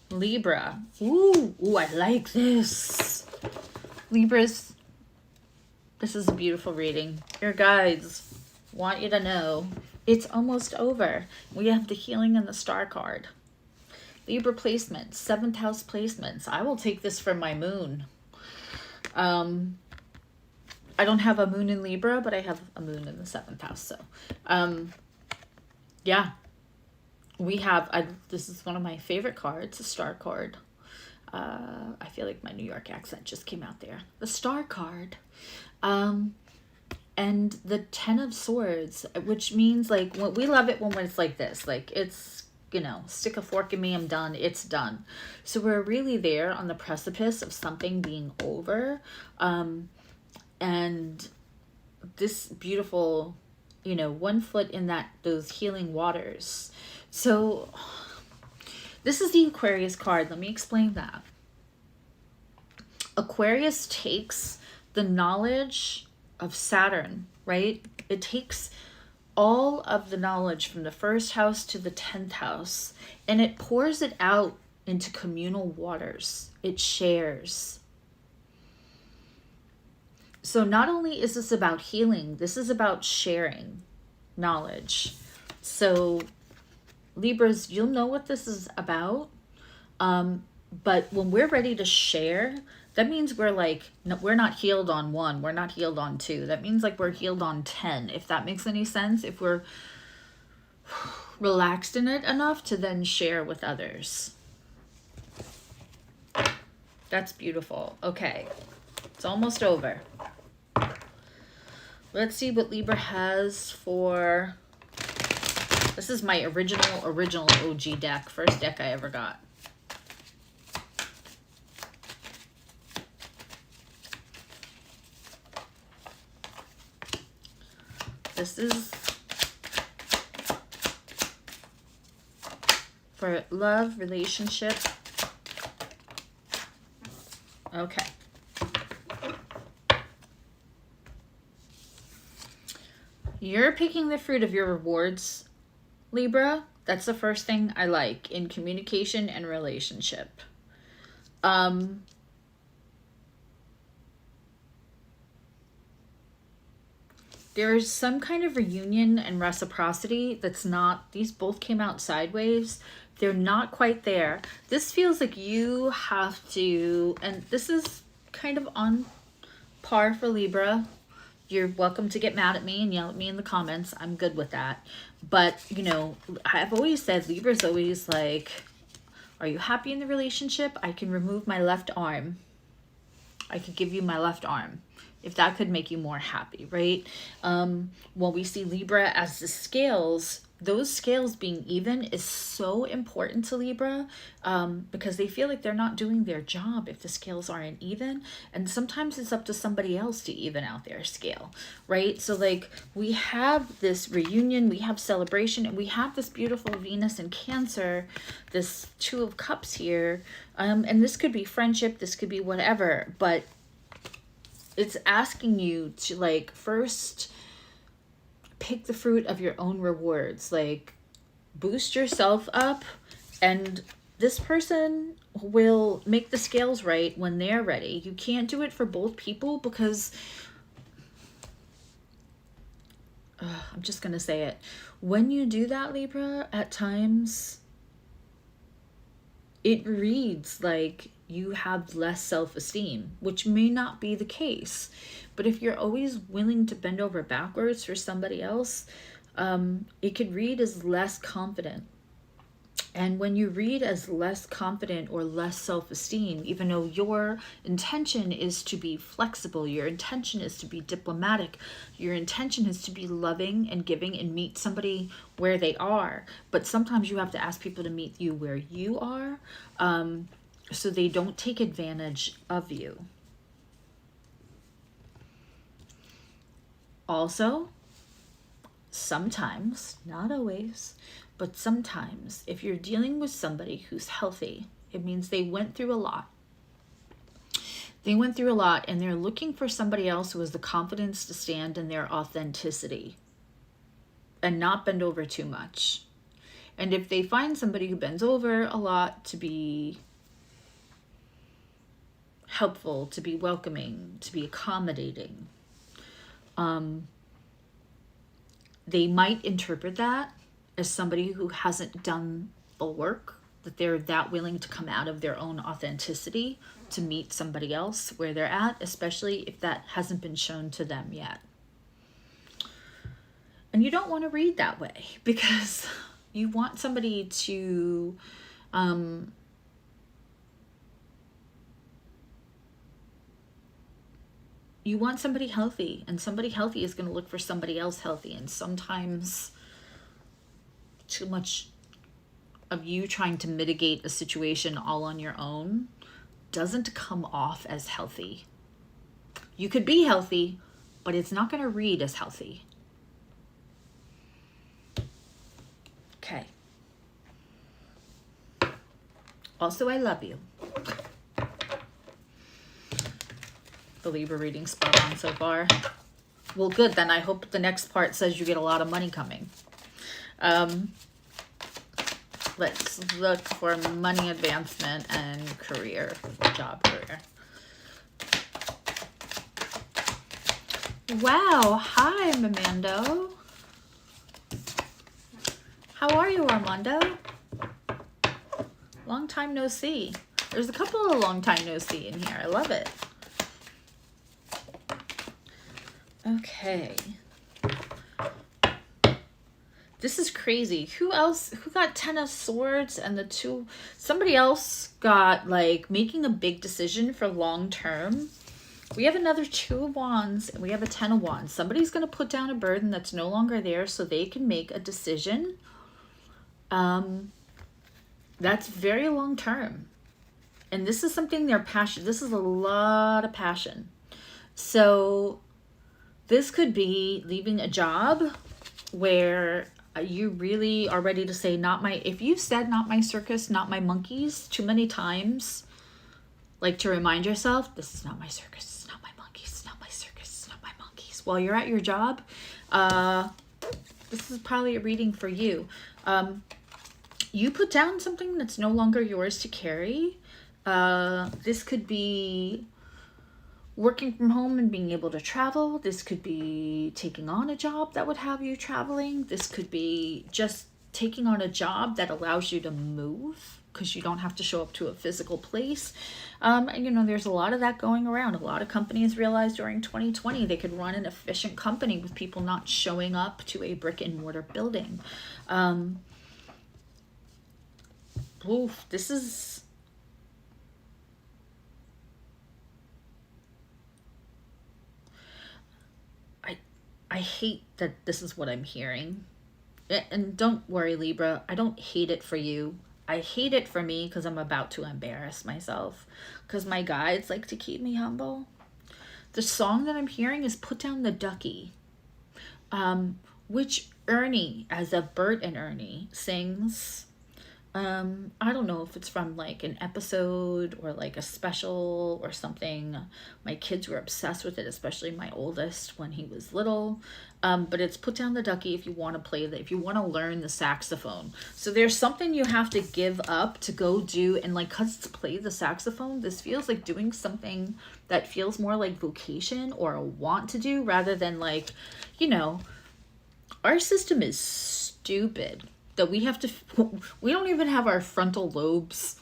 Libra. Ooh, I like this. Libras, this is a beautiful reading. Your guides want you to know it's almost over. We have the healing and the star card. Libra placements, 7th house placements. I will take this from my moon. I don't have a moon in Libra, but I have a moon in the 7th house. So, yeah. We have, this is one of my favorite cards, a star card. I feel like my New York accent just came out there. The star card. And the 10 of swords, which means like, we love it when it's like this. Like it's, you know, stick a fork in me, I'm done, it's done. So we're really there on the precipice of something being over. And this beautiful, you know, one foot in those healing waters. So this is the Aquarius card. Let me explain that. Aquarius takes the knowledge of Saturn, right? It takes all of the knowledge from the 1st house to the 10th house, and it pours it out into communal waters. It shares. So not only is this about healing, this is about sharing knowledge. So Libras, you'll know what this is about. But when we're ready to share, that means we're like, no, we're not healed on 1. We're not healed on 2. That means like we're healed on 10, if that makes any sense. If we're relaxed in it enough to then share with others. That's beautiful. Okay. It's almost over. Let's see what Libra has for... This is my original OG deck. First deck I ever got. This is for love, relationship. Okay. You're picking the fruit of your rewards, Libra. That's the first thing I like in communication and relationship. There's some kind of reunion and reciprocity that's not, these both came out sideways. They're not quite there. This feels like you have to, and this is kind of on par for Libra. You're welcome to get mad at me and yell at me in the comments. I'm good with that. But, you know, I've always said Libra's always like, are you happy in the relationship? I can remove my left arm. I could give you my left arm, if that could make you more happy, right? When we see Libra as the scales, those scales being even is so important to Libra, because they feel like they're not doing their job if the scales aren't even. And sometimes it's up to somebody else to even out their scale, right? So like we have this reunion, we have celebration, and we have this beautiful Venus in Cancer, this 2 of Cups here. And this could be friendship, this could be whatever, but it's asking you to like first pick the fruit of your own rewards, like boost yourself up, and this person will make the scales right when they're ready. You can't do it for both people because I'm just gonna say it. When you do that, Libra, at times it reads like you have less self-esteem, which may not be the case. But if you're always willing to bend over backwards for somebody else, it could read as less confident. And when you read as less confident or less self-esteem, even though your intention is to be flexible, your intention is to be diplomatic, your intention is to be loving and giving and meet somebody where they are. But sometimes you have to ask people to meet you where you are, so they don't take advantage of you. Also, sometimes, not always, but sometimes if you're dealing with somebody who's healthy, it means they went through a lot. They went through a lot and they're looking for somebody else who has the confidence to stand in their authenticity and not bend over too much. And if they find somebody who bends over a lot to be helpful, to be welcoming, to be accommodating, they might interpret that as somebody who hasn't done the work, that they're that willing to come out of their own authenticity to meet somebody else where they're at, especially if that hasn't been shown to them yet. And you don't want to read that way, because you want somebody to you want somebody healthy, and somebody healthy is going to look for somebody else healthy. And sometimes too much of you trying to mitigate a situation all on your own doesn't come off as healthy. You could be healthy, but it's not going to read as healthy. Okay. Also, I love you. The Libra reading spot on so far. Well, good. Then I hope the next part says you get a lot of money coming. Let's look for money, advancement, and career. Job, career. Wow. Hi, Mamando. How are you, Armando? Long time no see. There's a couple of long time no see in here. I love it. Okay. This is crazy. Who got 10 of Swords and the two? Somebody else got like making a big decision for long term. We have another 2 of Wands and we have a 10 of Wands. Somebody's going to put down a burden that's no longer there so they can make a decision. That's very long term. And this is something they're passionate. This is a lot of passion. So this could be leaving a job where you really are ready to say, if you've said not my circus, not my monkeys too many times, like to remind yourself, this is not my circus, it's not my monkeys, it's not my circus, it's not my monkeys. While you're at your job, this is probably a reading for you. You put down something that's no longer yours to carry. This could be working from home and being able to travel. This could be taking on a job that would have you traveling. This could be just taking on a job that allows you to move because you don't have to show up to a physical place. And, you know, there's a lot of that going around. A lot of companies realized during 2020 they could run an efficient company with people not showing up to a brick and mortar building. This is... I hate that this is what I'm hearing. And don't worry, Libra. I don't hate it for you. I hate it for me because I'm about to embarrass myself. Because my guides like to keep me humble. The song that I'm hearing is Put Down the Ducky. Which Ernie, as a Bert and Ernie, sings. I don't know if it's from like an episode or like a special or something. My kids were obsessed with it, especially my oldest when he was little. But it's Put Down the Ducky if you want to play if you want to learn the saxophone. So there's something you have to give up to go do, and like, cause to play the saxophone, this feels like doing something that feels more like vocation or a want to do rather than like, you know, our system is stupid. That we don't even have our frontal lobes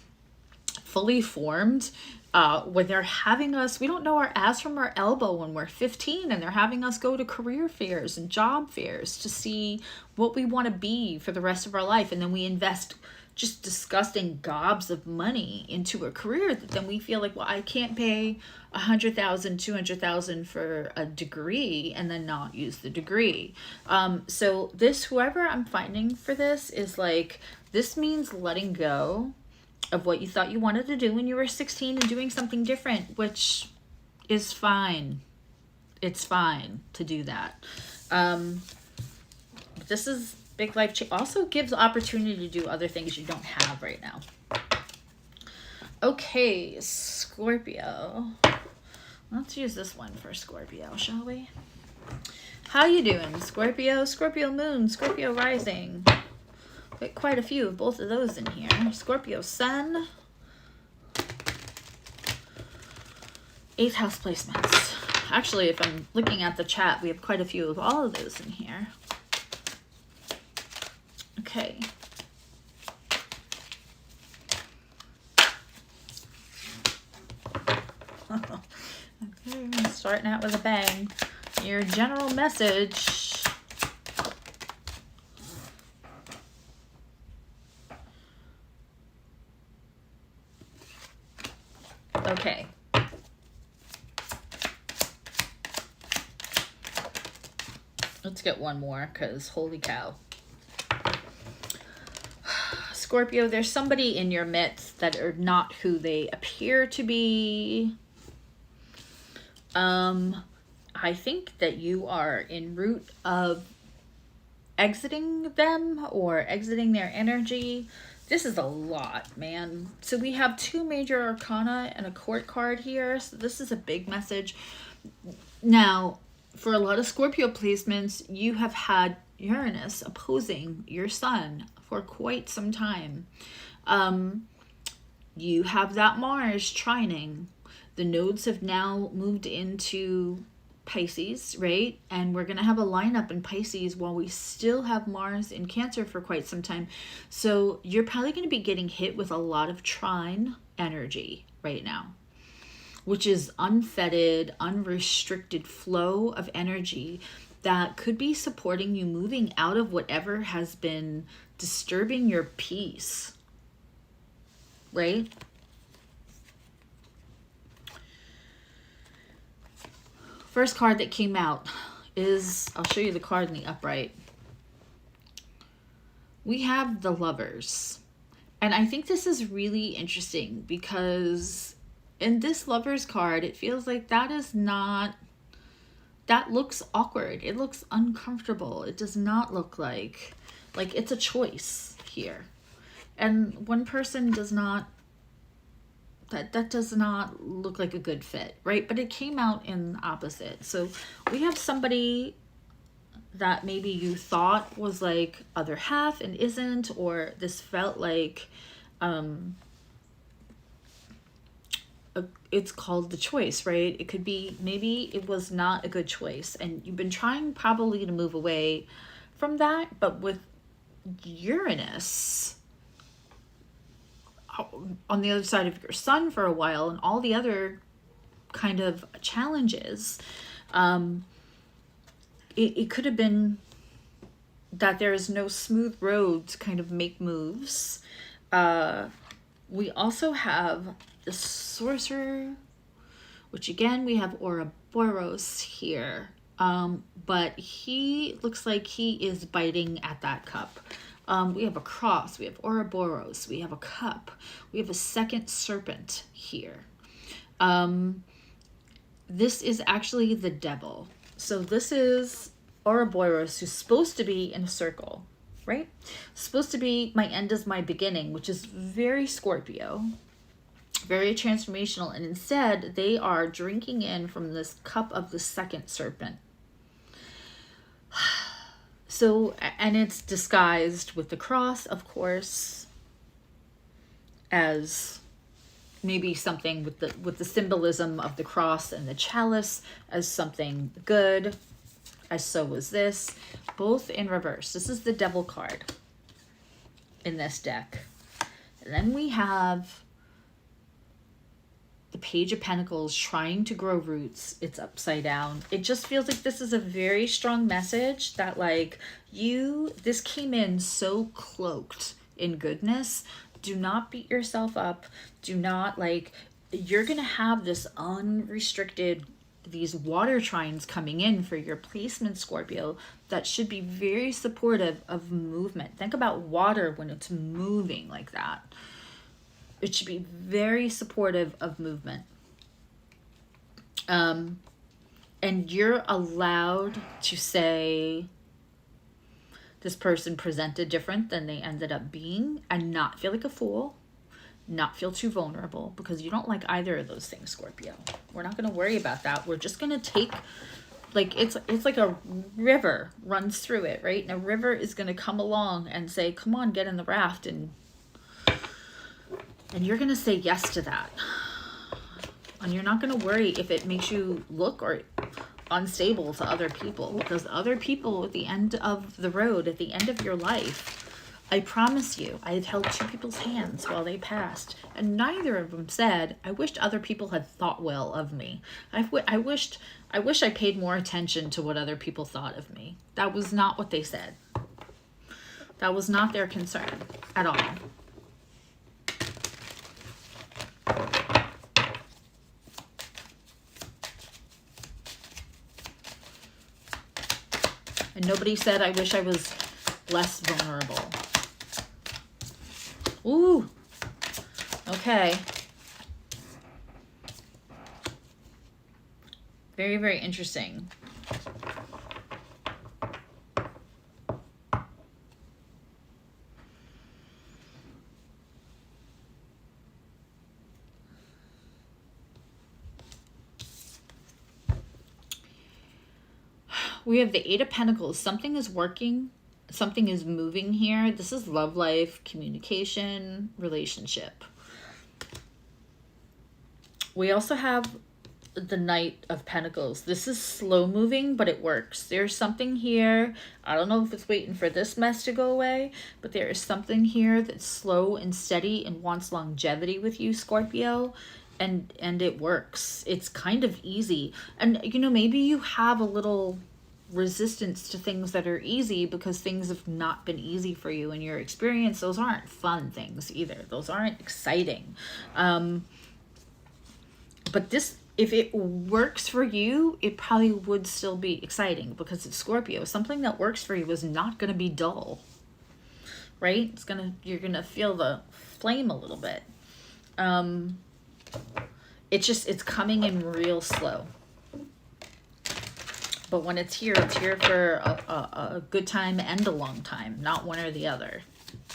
fully formed when they're having us, we don't know our ass from our elbow when we're 15 and they're having us go to career fairs and job fairs to see what we want to be for the rest of our life. And then we invest just disgusting gobs of money into a career that then we feel like, well, I can't pay 100,000, 200,000 for a degree and then not use the degree. So this, whoever I'm finding for this is like, this means letting go of what you thought you wanted to do when you were 16 and doing something different, which is fine. It's fine to do that. This is big life change. Also gives opportunity to do other things you don't have right now. Okay, Scorpio. Let's use this one for Scorpio, shall we? How you doing, Scorpio? Scorpio moon, Scorpio rising. Got quite a few of both of those in here. Scorpio sun. 8th house placements. Actually, if I'm looking at the chat, we have quite a few of all of those in here. Okay. Okay, starting out with a bang. Your general message. Okay. Let's get one more, because holy cow. Scorpio, there's somebody in your midst that are not who they appear to be. I think that you are en route of exiting them or exiting their energy. This is a lot, man. So we have 2 major arcana and a court card here. So this is a big message. Now, for a lot of Scorpio placements, you have had Uranus opposing your sun for quite some time. You have that Mars trining. The nodes have now moved into Pisces, right? And we're going to have a lineup in Pisces while we still have Mars in Cancer for quite some time. So you're probably going to be getting hit with a lot of trine energy right now, which is unfettered, unrestricted flow of energy that could be supporting you moving out of whatever has been disturbing your peace, right? First card that came out is, I'll show you the card in the upright. We have the Lovers. And I think this is really interesting because in this Lovers card, it feels like that looks awkward. It looks uncomfortable. It does not look like it's a choice here. And one person does not, that does not look like a good fit, right? But it came out in opposite. So we have somebody that maybe you thought was like other half and isn't, or this felt like it's called the choice, right? It could be maybe it was not a good choice and you've been trying probably to move away from that, but with Uranus on the other side of your sun for a while and all the other kind of challenges, it could have been that there is no smooth road to kind of make moves. We also have the Sorcerer, which again, we have Ouroboros here. But he looks like he is biting at that cup. We have a cross, we have Ouroboros, we have a cup, we have a second serpent here. This is actually the devil. So this is Ouroboros, who's supposed to be in a circle, right? Supposed to be my end is my beginning, which is very Scorpio, very transformational. And instead, they are drinking in from this cup of the second serpent. So, and it's disguised with the cross, of course, as maybe something with the symbolism of the cross and the chalice as something good, as so was this, both in reverse. This is the devil card in this deck. And then we have the Page of Pentacles trying to grow roots. It's upside down. It just feels like this is a very strong message that like this came in so cloaked in goodness. Do not beat yourself up. Do not, like, you're going to have this unrestricted, these water trines coming in for your placement, Scorpio, that should be very supportive of movement. Think about water when it's moving like that. It should be very supportive of movement. And you're allowed to say, this person presented different than they ended up being, and not feel like a fool, not feel too vulnerable, because you don't like either of those things, Scorpio. We're not going to worry about that. We're just going to take, like, it's like a river runs through it, right? And a river is going to come along and say, come on, get in the raft, and you're going to say yes to that. And you're not going to worry if it makes you look or unstable to other people, because other people at the end of the road, at the end of your life, I promise you, I have held two people's hands while they passed, and neither of them said, I wished other people had thought well of me. I wish I paid more attention to what other people thought of me. That was not what they said. That was not their concern at all. And nobody said, I wish I was less vulnerable. Ooh. Okay. Very, very interesting. We have the Eight of Pentacles. Something is working. Something is moving here. This is love life, communication, relationship. We also have the Knight of Pentacles. This is slow moving, but it works. There's something here. I don't know if it's waiting for this mess to go away, but there is something here that's slow and steady and wants longevity with you, Scorpio. And it works. It's kind of easy. And, you know, maybe you have a little resistance to things that are easy because things have not been easy for you in your experience. Those aren't fun things either. Those aren't exciting. But this, if it works for you, it probably would still be exciting because it's Scorpio. Something that works for you is not going to be dull, right? You're going to feel the flame a little bit. It's coming in real slow. But when it's here for a good time and a long time, not one or the other.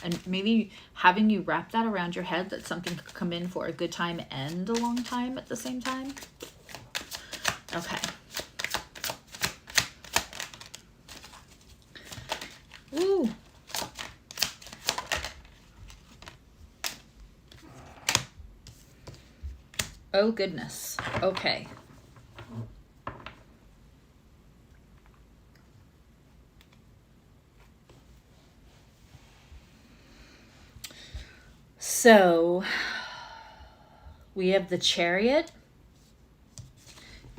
And maybe having you wrap that around your head, that something could come in for a good time and a long time at the same time. Okay. Ooh. Oh, goodness. Okay. So we have the Chariot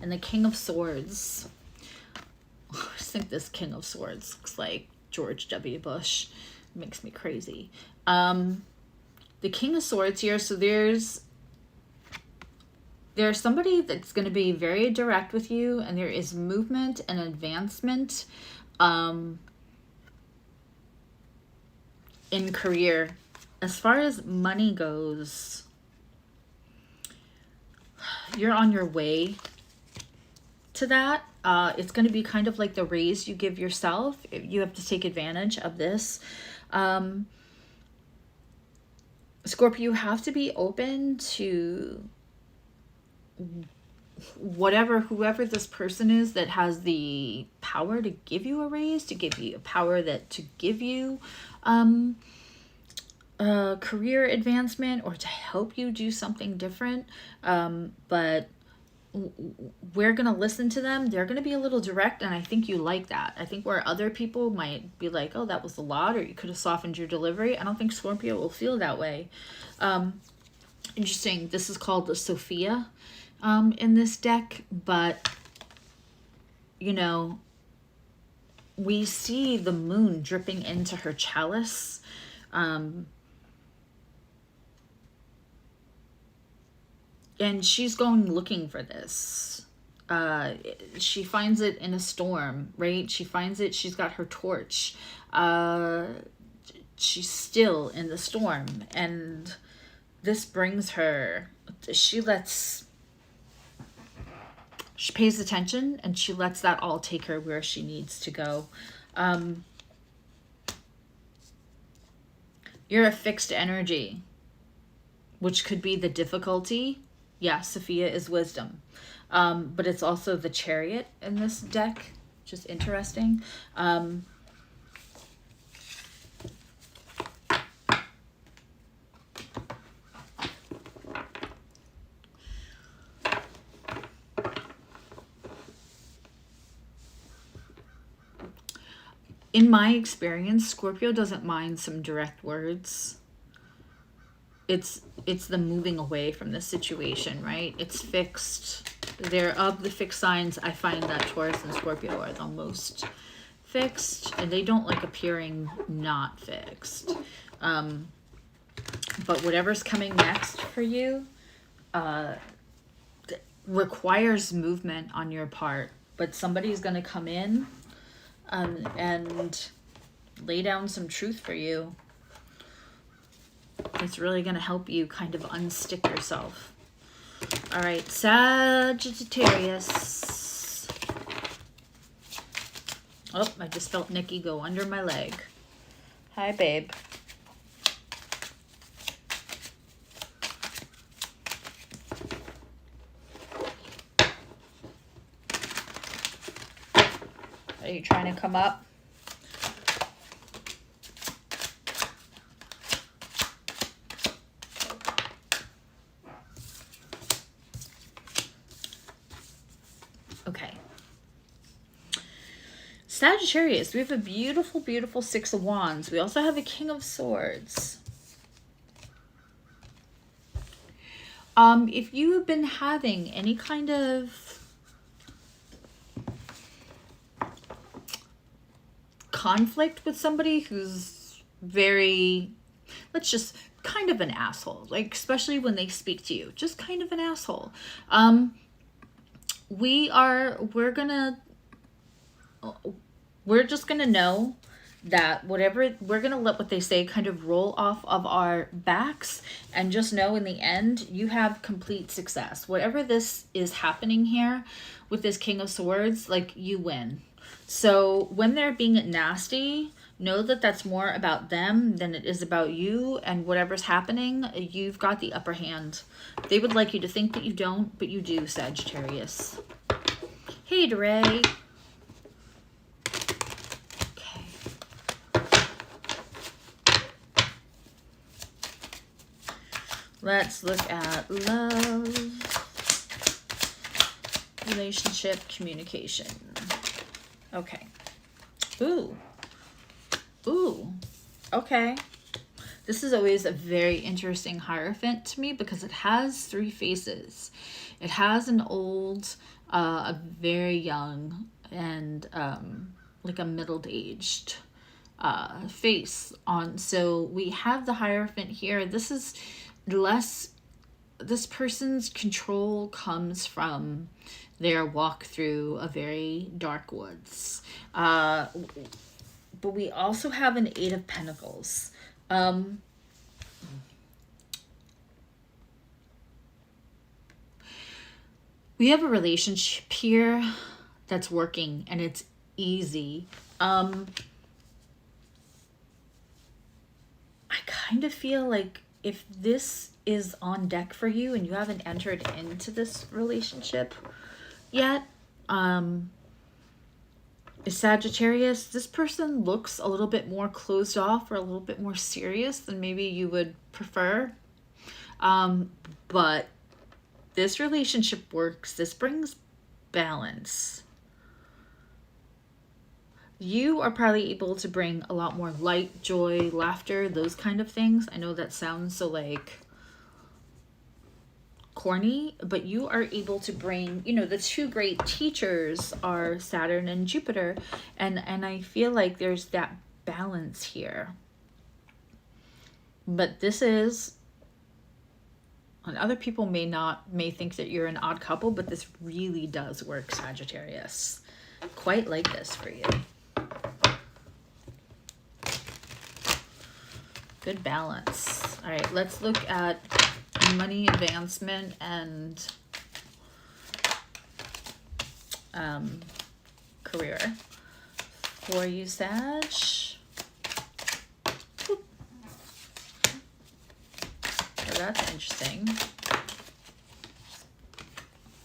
and the King of Swords. I think this King of Swords looks like George W. Bush. It makes me crazy. The King of Swords here. So there's somebody that's going to be very direct with you, and there is movement and advancement in career. As far as money goes, you're on your way to that. It's going to be kind of like the raise you give yourself. You have to take advantage of this. Scorpio, you have to be open to whoever this person is that has the power to give you a raise, to give you a power to give you career advancement or to help you do something different. But we're going to listen to them. They're going to be a little direct, and I think you like that. I think where other people might be like, oh, that was a lot, or you could have softened your delivery, I don't think Scorpio will feel that way. Interesting. This is called the Sophia in this deck, but, you know, we see the moon dripping into her chalice, And she's going looking for this. She finds it in a storm, right? She finds it, she's got her torch. She's still in the storm, and this brings her, she pays attention, and she lets that all take her where she needs to go. You're a fixed energy, which could be the difficulty. Yeah, Sophia is wisdom. But it's also the Chariot in this deck, which is interesting. In my experience, Scorpio doesn't mind some direct words. It's the moving away from the situation, right? It's fixed. They're of the fixed signs. I find that Taurus and Scorpio are the most fixed, and they don't like appearing not fixed. But whatever's coming next for you requires movement on your part. But somebody's going to come in and lay down some truth for you. It's really going to help you kind of unstick yourself. All right, Sagittarius. Oh, I just felt Nikki go under my leg. Hi, babe. Are you trying to come up? Okay. Sagittarius, we have a beautiful, beautiful Six of Wands. We also have a King of Swords. If you have been having any kind of conflict with somebody who's very, let's just, kind of an asshole, like especially when they speak to you, just kind of an asshole. We're just gonna know that whatever, we're gonna let what they say kind of roll off of our backs, and just know in the end you have complete success. Whatever this is happening here with this King of Swords, like, you win. So when they're being nasty, know that that's more about them than it is about you, and whatever's happening, you've got the upper hand. They would like you to think that you don't, but you do, Sagittarius. Hey, DeRay. Okay. Let's look at love, relationship, communication. Okay. Ooh. Ooh. Okay. This is always a very interesting Hierophant to me because it has three faces. It has an old, a very young, and like a middle-aged face on. So we have the Hierophant here. This is less, this person's control comes from their walk through a very dark woods. But we also have an Eight of Pentacles. We have a relationship here that's working, and it's easy. I kind of feel like if this is on deck for you and you haven't entered into this relationship yet, Sagittarius, this person looks a little bit more closed off or a little bit more serious than maybe you would prefer. But this relationship works. This brings balance. You are probably able to bring a lot more light, joy, laughter, those kind of things. I know that sounds so like corny, but you are able to bring, you know, the two great teachers are Saturn and Jupiter, and I feel like there's that balance here. But this is, and other people may think that you're an odd couple, but this really does work, Sagittarius. Quite like this for you. Good balance. All right, let's look at money advancement and career for you, Sag. Boop. So that's interesting.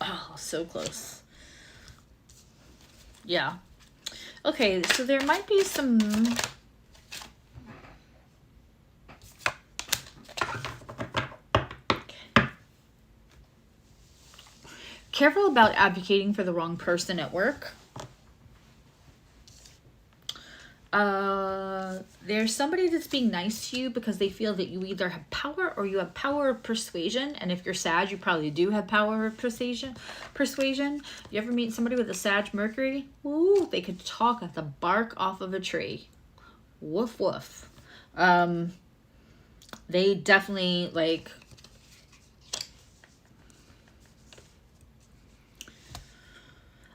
Oh, so close. Yeah. Okay, so there might be some careful about advocating for the wrong person at work. There's somebody that's being nice to you because they feel that you either have power or you have power of persuasion. And if you're Sag, you probably do have power of persuasion. You ever meet somebody with a Sag Mercury? Ooh, they could talk at the bark off of a tree. Woof, woof. They definitely, like,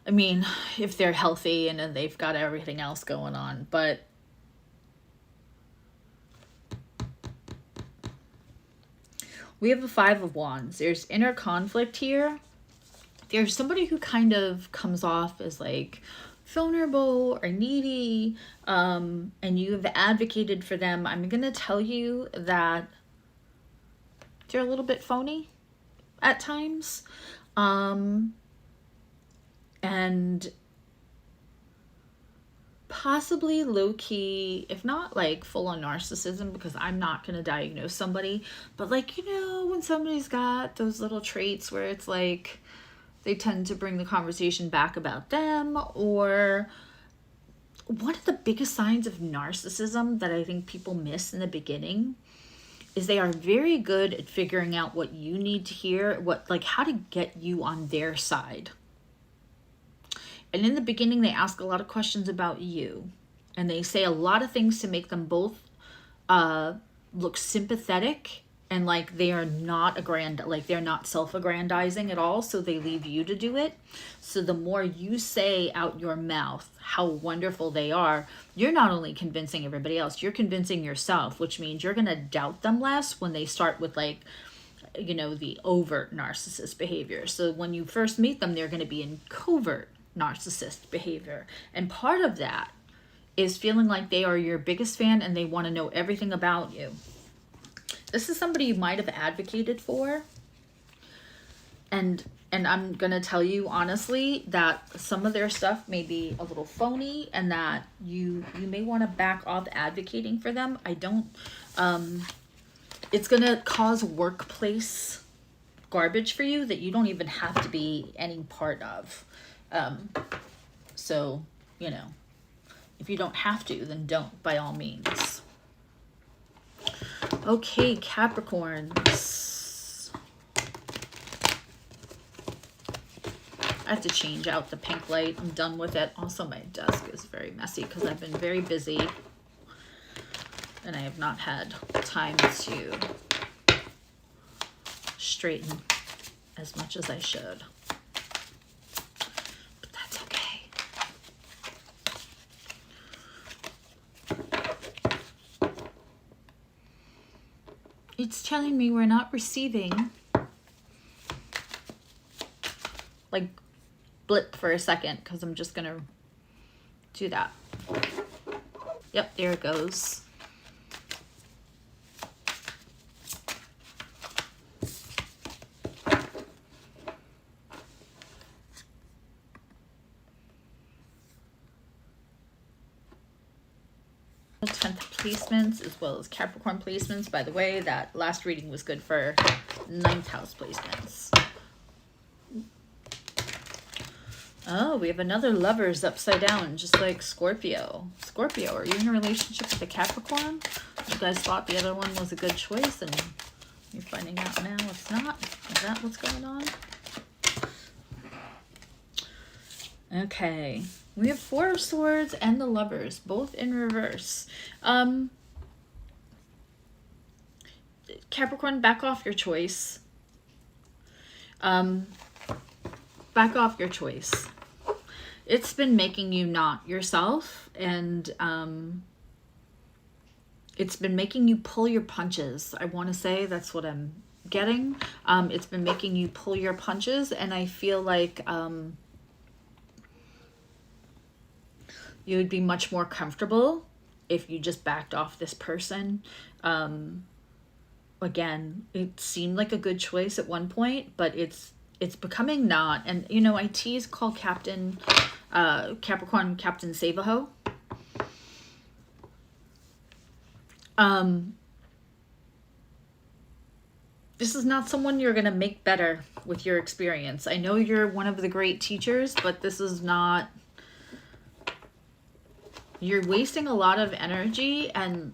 I mean, if they're healthy and then they've got everything else going on, but we have a 5 of Wands. There's inner conflict here. There's somebody who kind of comes off as like vulnerable or needy, and you've advocated for them. I'm going to tell you that they're a little bit phony at times. And possibly low-key, if not like full-on narcissism, because I'm not going to diagnose somebody, but like, you know, when somebody's got those little traits where it's like they tend to bring the conversation back about them. Or one of the biggest signs of narcissism that I think people miss in the beginning is they are very good at figuring out what you need to hear, how to get you on their side. And in the beginning, they ask a lot of questions about you. And they say a lot of things to make them both look sympathetic. And like they are not they're not self-aggrandizing at all. So they leave you to do it. So the more you say out your mouth how wonderful they are, you're not only convincing everybody else, you're convincing yourself, which means you're going to doubt them less when they start with like, you know, the overt narcissist behavior. So when you first meet them, they're going to be in covert narcissist behavior. And part of that is feeling like they are your biggest fan and they want to know everything about you. This is somebody you might have advocated for. And I'm going to tell you honestly that some of their stuff may be a little phony and that you may want to back off advocating for them. It's going to cause workplace garbage for you that you don't even have to be any part of. So, you know, if you don't have to, then don't, by all means. Okay, Capricorns. I have to change out the pink light. I'm done with it. Also, my desk is very messy because I've been very busy and I have not had time to straighten as much as I should. It's telling me we're not receiving. Like, blip for a second, because I'm just going to do that. Yep, there it goes. Placements as well as Capricorn placements. By the way, that last reading was good for 9th house placements. Oh, we have another Lovers upside down, just like Scorpio. Scorpio, are you in a relationship with a Capricorn? You guys thought the other one was a good choice and you're finding out now it's not. Is that what's going on? Okay. We have 4 of Swords and the Lovers, both in reverse. Capricorn, back off your choice. Back off your choice. It's been making you not yourself, and it's been making you pull your punches. I want to say that's what I'm getting. It's been making you pull your punches, and I feel like you would be much more comfortable if you just backed off this person. Again, it seemed like a good choice at one point, but it's becoming not. And you know, I tease call Captain Capricorn Captain Save-A-Ho. This is not someone you're gonna make better with your experience. I know you're one of the great teachers, but this is not. You're wasting a lot of energy, and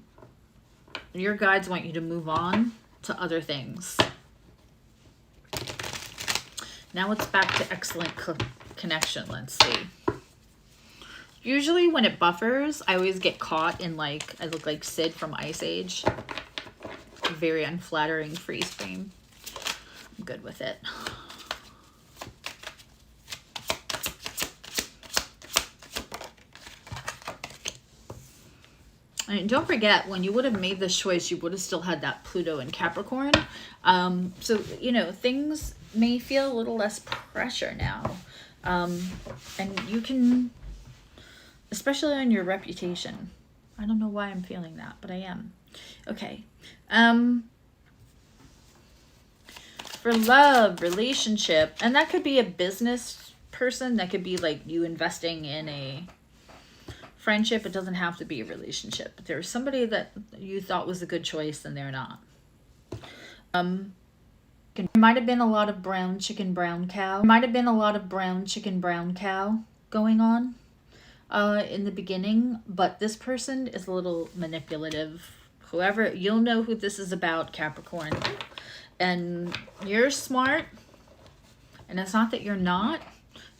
your guides want you to move on to other things. Now it's back to excellent connection. Let's see. Usually when it buffers, I always get caught in like, I look like Sid from Ice Age. Very unflattering freeze frame. I'm good with it. And don't forget, when you would have made this choice, you would have still had that Pluto in Capricorn. So, you know, things may feel a little less pressure now. And you can, especially on your reputation. I don't know why I'm feeling that, but I am. Okay. For love, relationship, and that could be a business person. That could be like you investing in a friendship. It doesn't have to be a relationship. But there's somebody that you thought was a good choice and they're not. There might have been a lot of brown chicken, brown cow. There might have been a lot of brown chicken, brown cow going on in the beginning, but this person is a little manipulative. Whoever, you'll know who this is about, Capricorn. And you're smart, and it's not that you're not,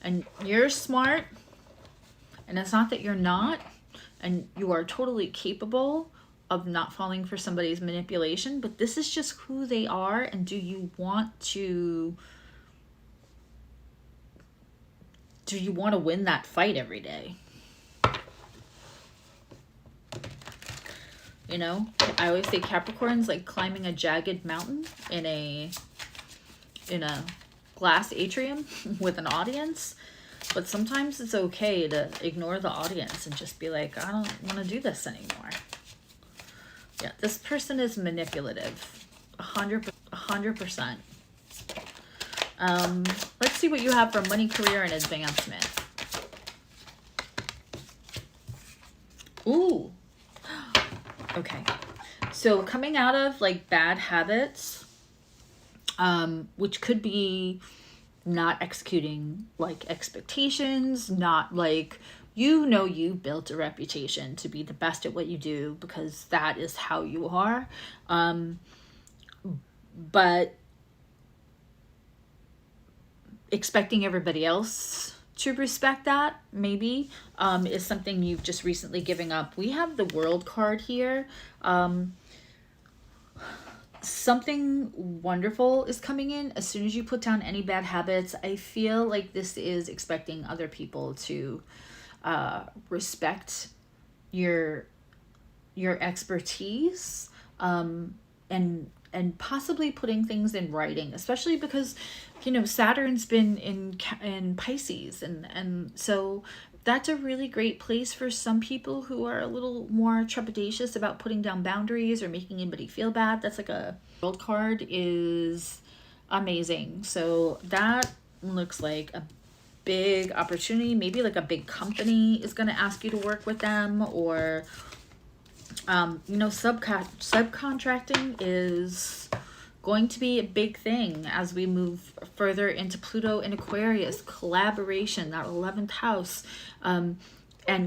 and you're smart, and it's not that you're not, and you are totally capable of not falling for somebody's manipulation, but this is just who they are. And do you want to win that fight every day? You know, I always say Capricorn's like climbing a jagged mountain in a glass atrium with an audience. But sometimes it's okay to ignore the audience and just be like, I don't want to do this anymore. Yeah, this person is manipulative. 100%. Let's see what you have for money, career, and advancement. Ooh. Okay. So coming out of like bad habits, which could be not executing like expectations, not like, you know, you built a reputation to be the best at what you do because that is how you are. But expecting everybody else to respect that maybe is something you've just recently given up. We have the World card here. Something wonderful is coming in as soon as you put down any bad habits. I feel like this is expecting other people to respect your expertise, and possibly putting things in writing, especially because, you know, Saturn's been in Pisces, and so that's a really great place for some people who are a little more trepidatious about putting down boundaries or making anybody feel bad. That's like a World card is amazing. So that looks like a big opportunity. Maybe like a big company is going to ask you to work with them, or you know, subcontracting is going to be a big thing as we move further into Pluto and Aquarius. Collaboration, that 11th house, and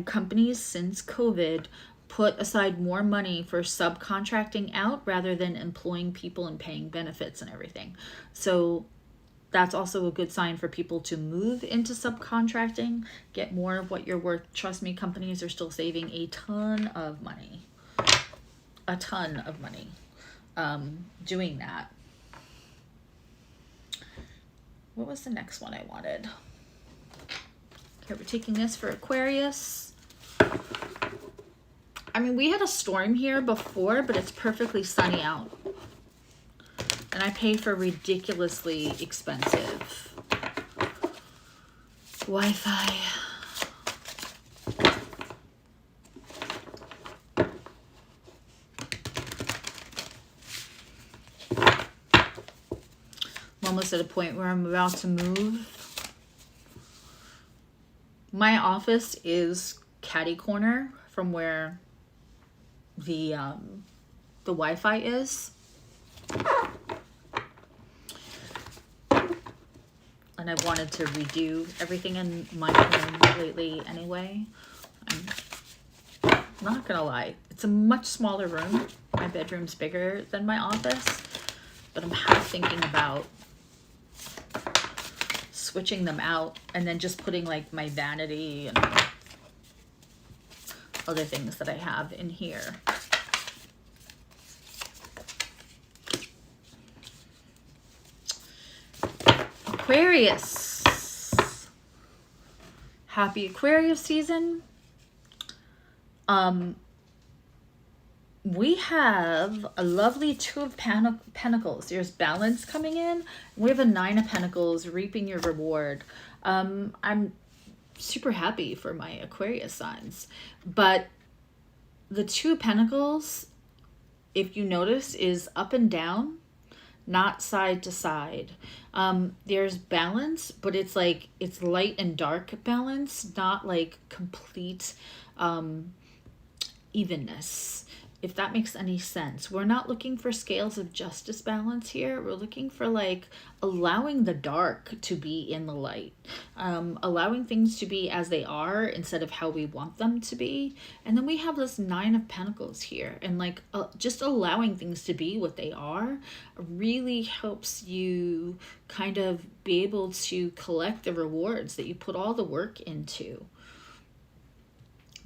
companies since COVID put aside more money for subcontracting out rather than employing people and paying benefits and everything. So that's also a good sign for people to move into subcontracting, get more of what you're worth. Trust me, companies are still saving a ton of money. A ton of money. doing that. What was the next one I wanted? Okay, we're taking this for Aquarius. I mean, we had a storm here before, but it's perfectly sunny out. And I pay for ridiculously expensive Wi-Fi. I'm almost at a point where I'm about to move. My office is catty corner from where the Wi-Fi is. And I've wanted to redo everything in my home lately anyway. I'm not gonna lie, it's a much smaller room. My bedroom's bigger than my office, but I'm half thinking about switching them out and then just putting like my vanity and other things that I have in here. Aquarius. Happy Aquarius season. We have a lovely Two of Pentacles. There's balance coming in. We have a Nine of Pentacles, reaping your reward. I'm super happy for my Aquarius signs. But the Two of Pentacles, if you notice, is up and down, not side to side. There's balance, but it's like, it's light and dark balance, not like complete evenness. If that makes any sense. We're not looking for scales of justice balance here. We're looking for like allowing the dark to be in the light, allowing things to be as they are instead of how we want them to be. And then we have this Nine of Pentacles here, and like just allowing things to be what they are really helps you kind of be able to collect the rewards that you put all the work into.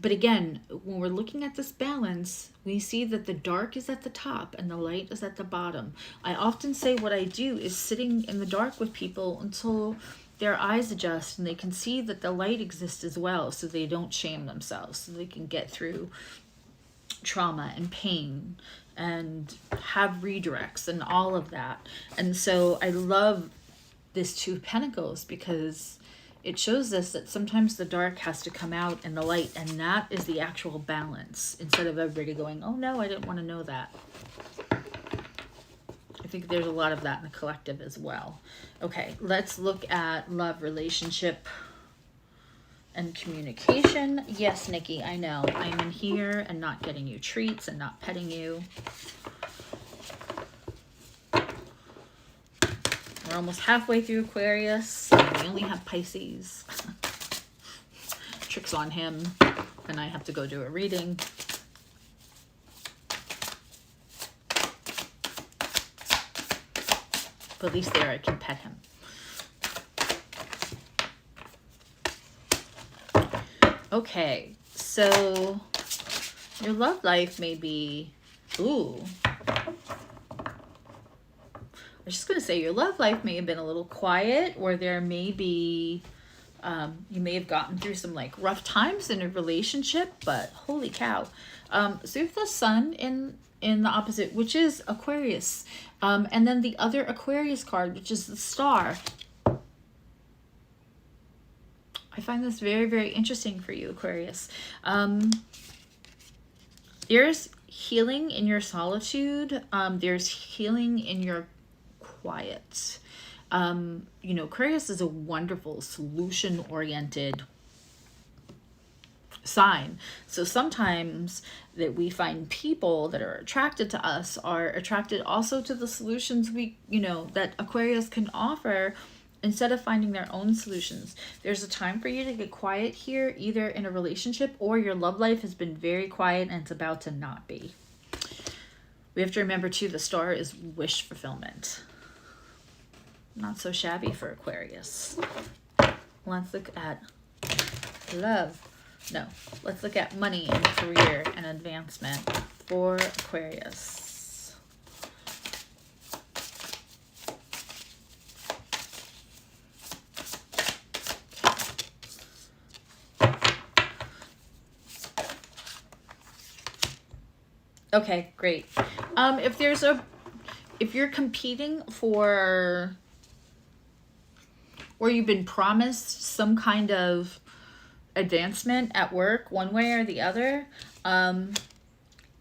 But again, when we're looking at this balance, we see that the dark is at the top and the light is at the bottom. I often say what I do is sitting in the dark with people until their eyes adjust and they can see that the light exists as well, so they don't shame themselves, so they can get through trauma and pain and have redirects and all of that. And so I love this Two of Pentacles because it shows us that sometimes the dark has to come out in the light, and that is the actual balance, instead of everybody going, oh no, I didn't want to know that. I think there's a lot of that in the collective as well. Okay, let's look at love, relationship, and communication. Yes, Nikki, I know. I'm in here and not getting you treats and not petting you. We're almost halfway through Aquarius. We only have Pisces. Tricks on him. Then I have to go do a reading. But at least there I can pet him. Okay, so your love life may be, ooh. I was just going to say your love life may have been a little quiet, or there may be, you may have gotten through some like rough times in a relationship, but holy cow. So you have the sun in the opposite, which is Aquarius. And then the other Aquarius card, which is the Star. I find this very, very interesting for you, Aquarius. There's healing in your solitude. There's healing in your quiet. You know, Aquarius is a wonderful solution-oriented sign. So sometimes that we find people that are attracted to us are attracted also to the solutions we, you know, that Aquarius can offer, instead of finding their own solutions. There's a time for you to get quiet here, either in a relationship or your love life has been very quiet and it's about to not be. We have to remember too, the Star is wish fulfillment. Not so shabby for Aquarius. Let's look at love. No, let's look at money and career and advancement for Aquarius. Okay, great. If you're competing for, or you've been promised some kind of advancement at work one way or the other, and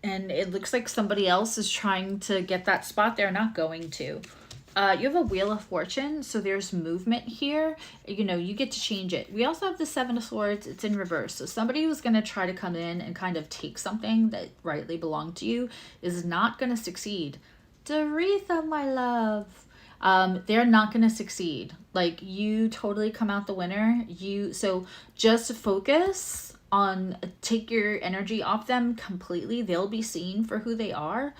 it looks like somebody else is trying to get that spot, they're not going to. You have a Wheel of Fortune, so there's movement here. You know, you get to change it. We also have the Seven of Swords. It's in reverse. So somebody who's going to try to come in and kind of take something that rightly belonged to you is not going to succeed. Doretha, my love. They're not going to succeed. Like, you totally come out the winner. So just focus on, take your energy off them completely. They'll be seen for who they are.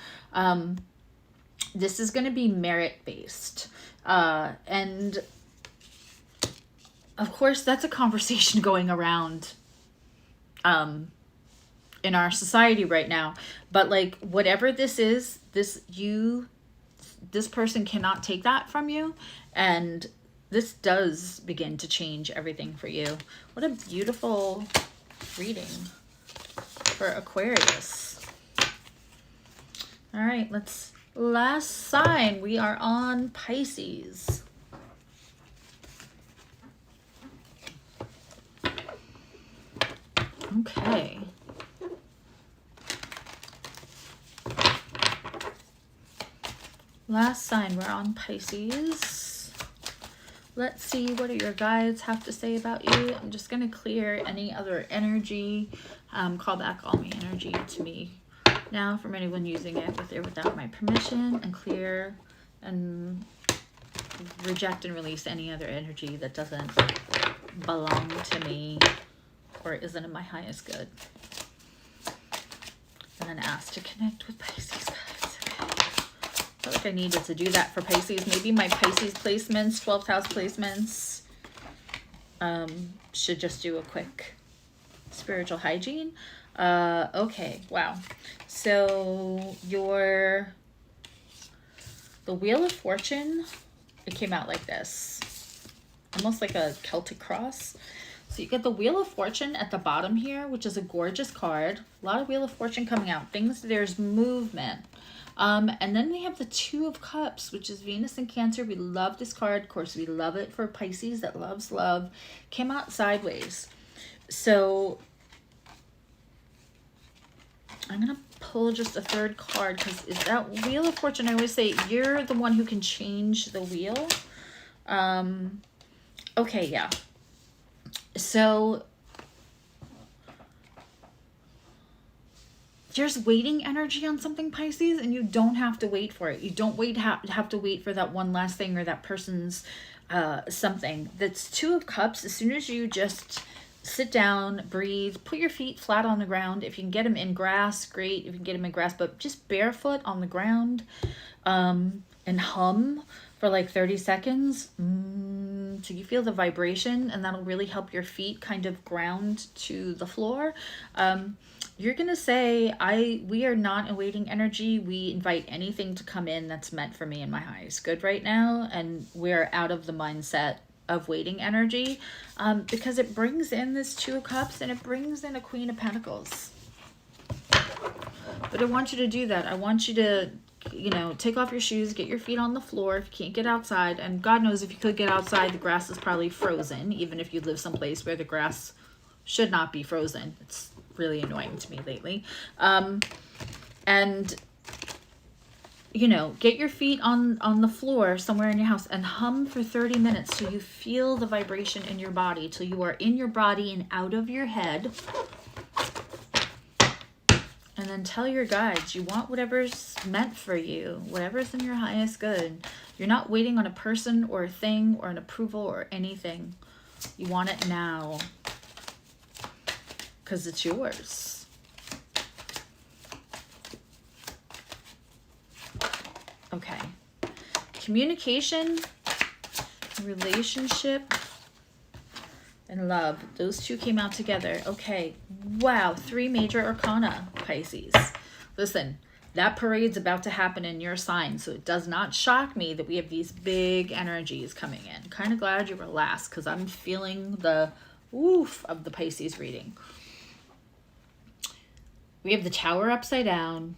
This is going to be merit-based. And of course, that's a conversation going around in our society right now. But like, whatever this is, this person cannot take that from you. And this does begin to change everything for you. What a beautiful reading for Aquarius. All right, last sign, we are on Pisces. Okay. Last sign, we're on Pisces. Let's see, what do your guides have to say about you? I'm just going to clear any other energy. Call back all my energy to me now from anyone using it with or without my permission, and clear and reject and release any other energy that doesn't belong to me or isn't in my highest good. And then ask to connect with Pisces guides. Okay. I feel like I needed to do that for Pisces. Maybe my Pisces placements, 12th house placements, should just do a quick spiritual hygiene. Okay, wow. So the Wheel of Fortune, it came out like this, almost like a Celtic cross. So you get the Wheel of Fortune at the bottom here, which is a gorgeous card. A lot of Wheel of Fortune coming out. There's movement. And then we have the Two of Cups, which is Venus and Cancer. We love this card. Of course, we love it for Pisces that loves love. Came out sideways. So I'm going to pull just a third card, because is that Wheel of Fortune? I always say you're the one who can change the wheel. Okay, yeah. So there's waiting energy on something, Pisces, and you don't have to wait for it. You don't have to wait for that one last thing or that person's something. That's Two of Cups. As soon as you just sit down, breathe, put your feet flat on the ground. If you can get them in grass, great. If you can get them in grass, but just barefoot on the ground, and hum for like 30 seconds. So you feel the vibration, and that'll really help your feet kind of ground to the floor. You're going to say, we are not awaiting energy. We invite anything to come in that's meant for me and my highest good right now. And we're out of the mindset of waiting energy, because it brings in this Two of Cups and it brings in a Queen of Pentacles. But I want you to do that. I want you to, take off your shoes, get your feet on the floor if you can't get outside. And God knows if you could get outside, the grass is probably frozen, even if you live someplace where the grass should not be frozen. It's really annoying to me lately. And get your feet on the floor somewhere in your house and hum for 30 minutes till you feel the vibration in your body, till you are in your body and out of your head. And then tell your guides you want whatever's meant for you, whatever's in your highest good. You're not waiting on a person or a thing or an approval or anything. You want it now, because it's yours. Okay. Communication, relationship, and love. Those two came out together. Okay. Wow. 3 major arcana, Pisces. Listen, that parade's about to happen in your sign, so it does not shock me that we have these big energies coming in. Kind of glad you were last, because I'm feeling the woof of the Pisces reading. We have the Tower upside down.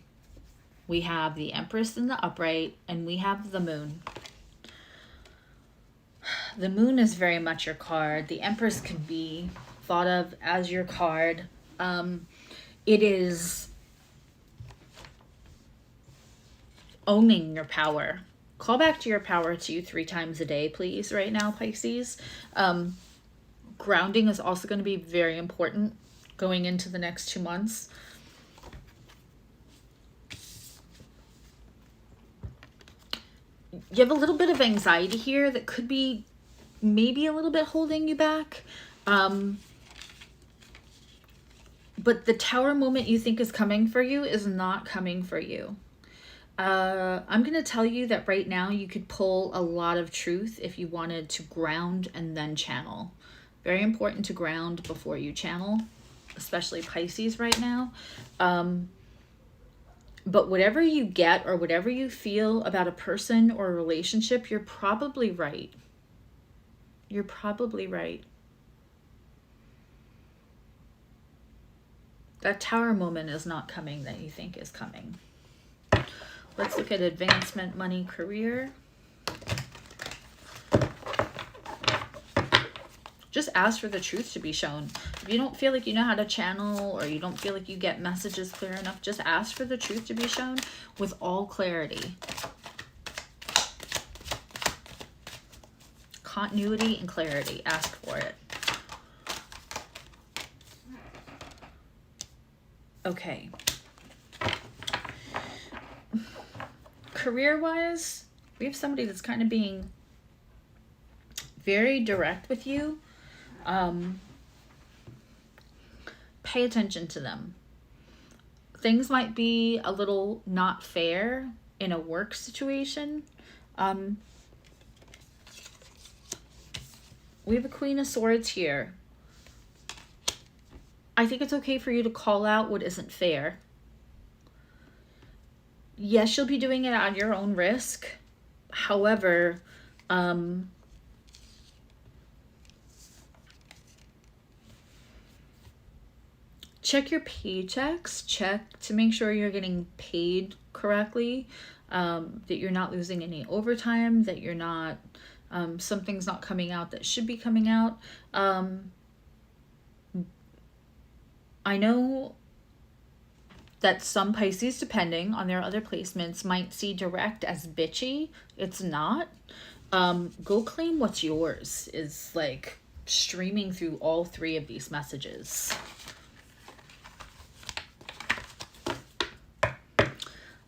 We have the Empress in the upright, and we have the Moon. The Moon is very much your card. The Empress can be thought of as your card. It is owning your power. Call back to your power 3 times a day, please, right now, Pisces. Grounding is also going to be very important going into the next 2 months. You have a little bit of anxiety here that could be maybe a little bit holding you back. But the Tower moment you think is coming for you is not coming for you. I'm going to tell you that right now you could pull a lot of truth if you wanted to ground and then channel. Very important to ground before you channel, especially Pisces right now. But whatever you get or whatever you feel about a person or a relationship, you're probably right. You're probably right. That Tower moment is not coming that you think is coming. Let's look at advancement, money, career. Just ask for the truth to be shown. If you don't feel like you know how to channel or you don't feel like you get messages clear enough, just ask for the truth to be shown with all clarity. Continuity and clarity. Ask for it. Okay. Career-wise, we have somebody that's kind of being very direct with you. Pay attention to them. Things might be a little not fair in a work situation. We have a Queen of Swords here. I think it's okay for you to call out what isn't fair. Yes, you'll be doing it at your own risk. However, check your paychecks. Check to make sure you're getting paid correctly, that you're not losing any overtime, that you're not, something's not coming out that should be coming out. I know that some Pisces, depending on their other placements, might see direct as bitchy. It's not. Go claim what's yours is like streaming through all 3 of these messages.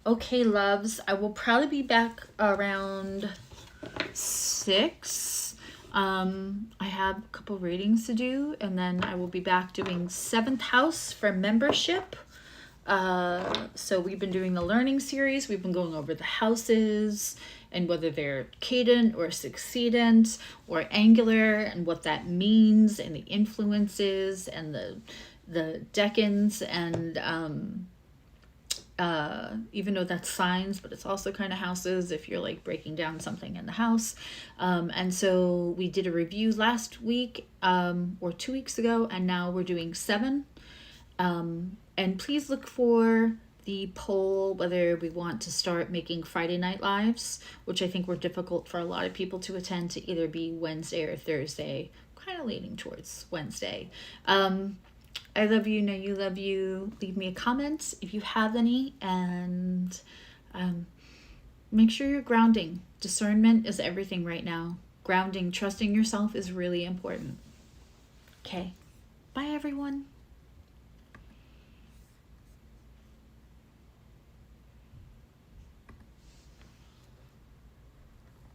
Okay, loves, I will probably be back around 6. I have a couple readings to do, and then I will be back doing 7th house for membership. So we've been doing the learning series. We've been going over the houses and whether they're cadent or succedent or angular and what that means and the influences and the decans and even though that's signs, but it's also kind of houses if you're like breaking down something in the house. And so we did a review last week or 2 weeks ago, and now we're doing 7. And please look for the poll whether we want to start making Friday night lives, which I think were difficult for a lot of people to attend, to either be Wednesday or Thursday. Kind of leaning towards Wednesday. I love you, know you love you. Leave me a comment if you have any, and make sure you're grounding. Discernment is everything right now. Grounding, trusting yourself is really important. Okay, bye everyone.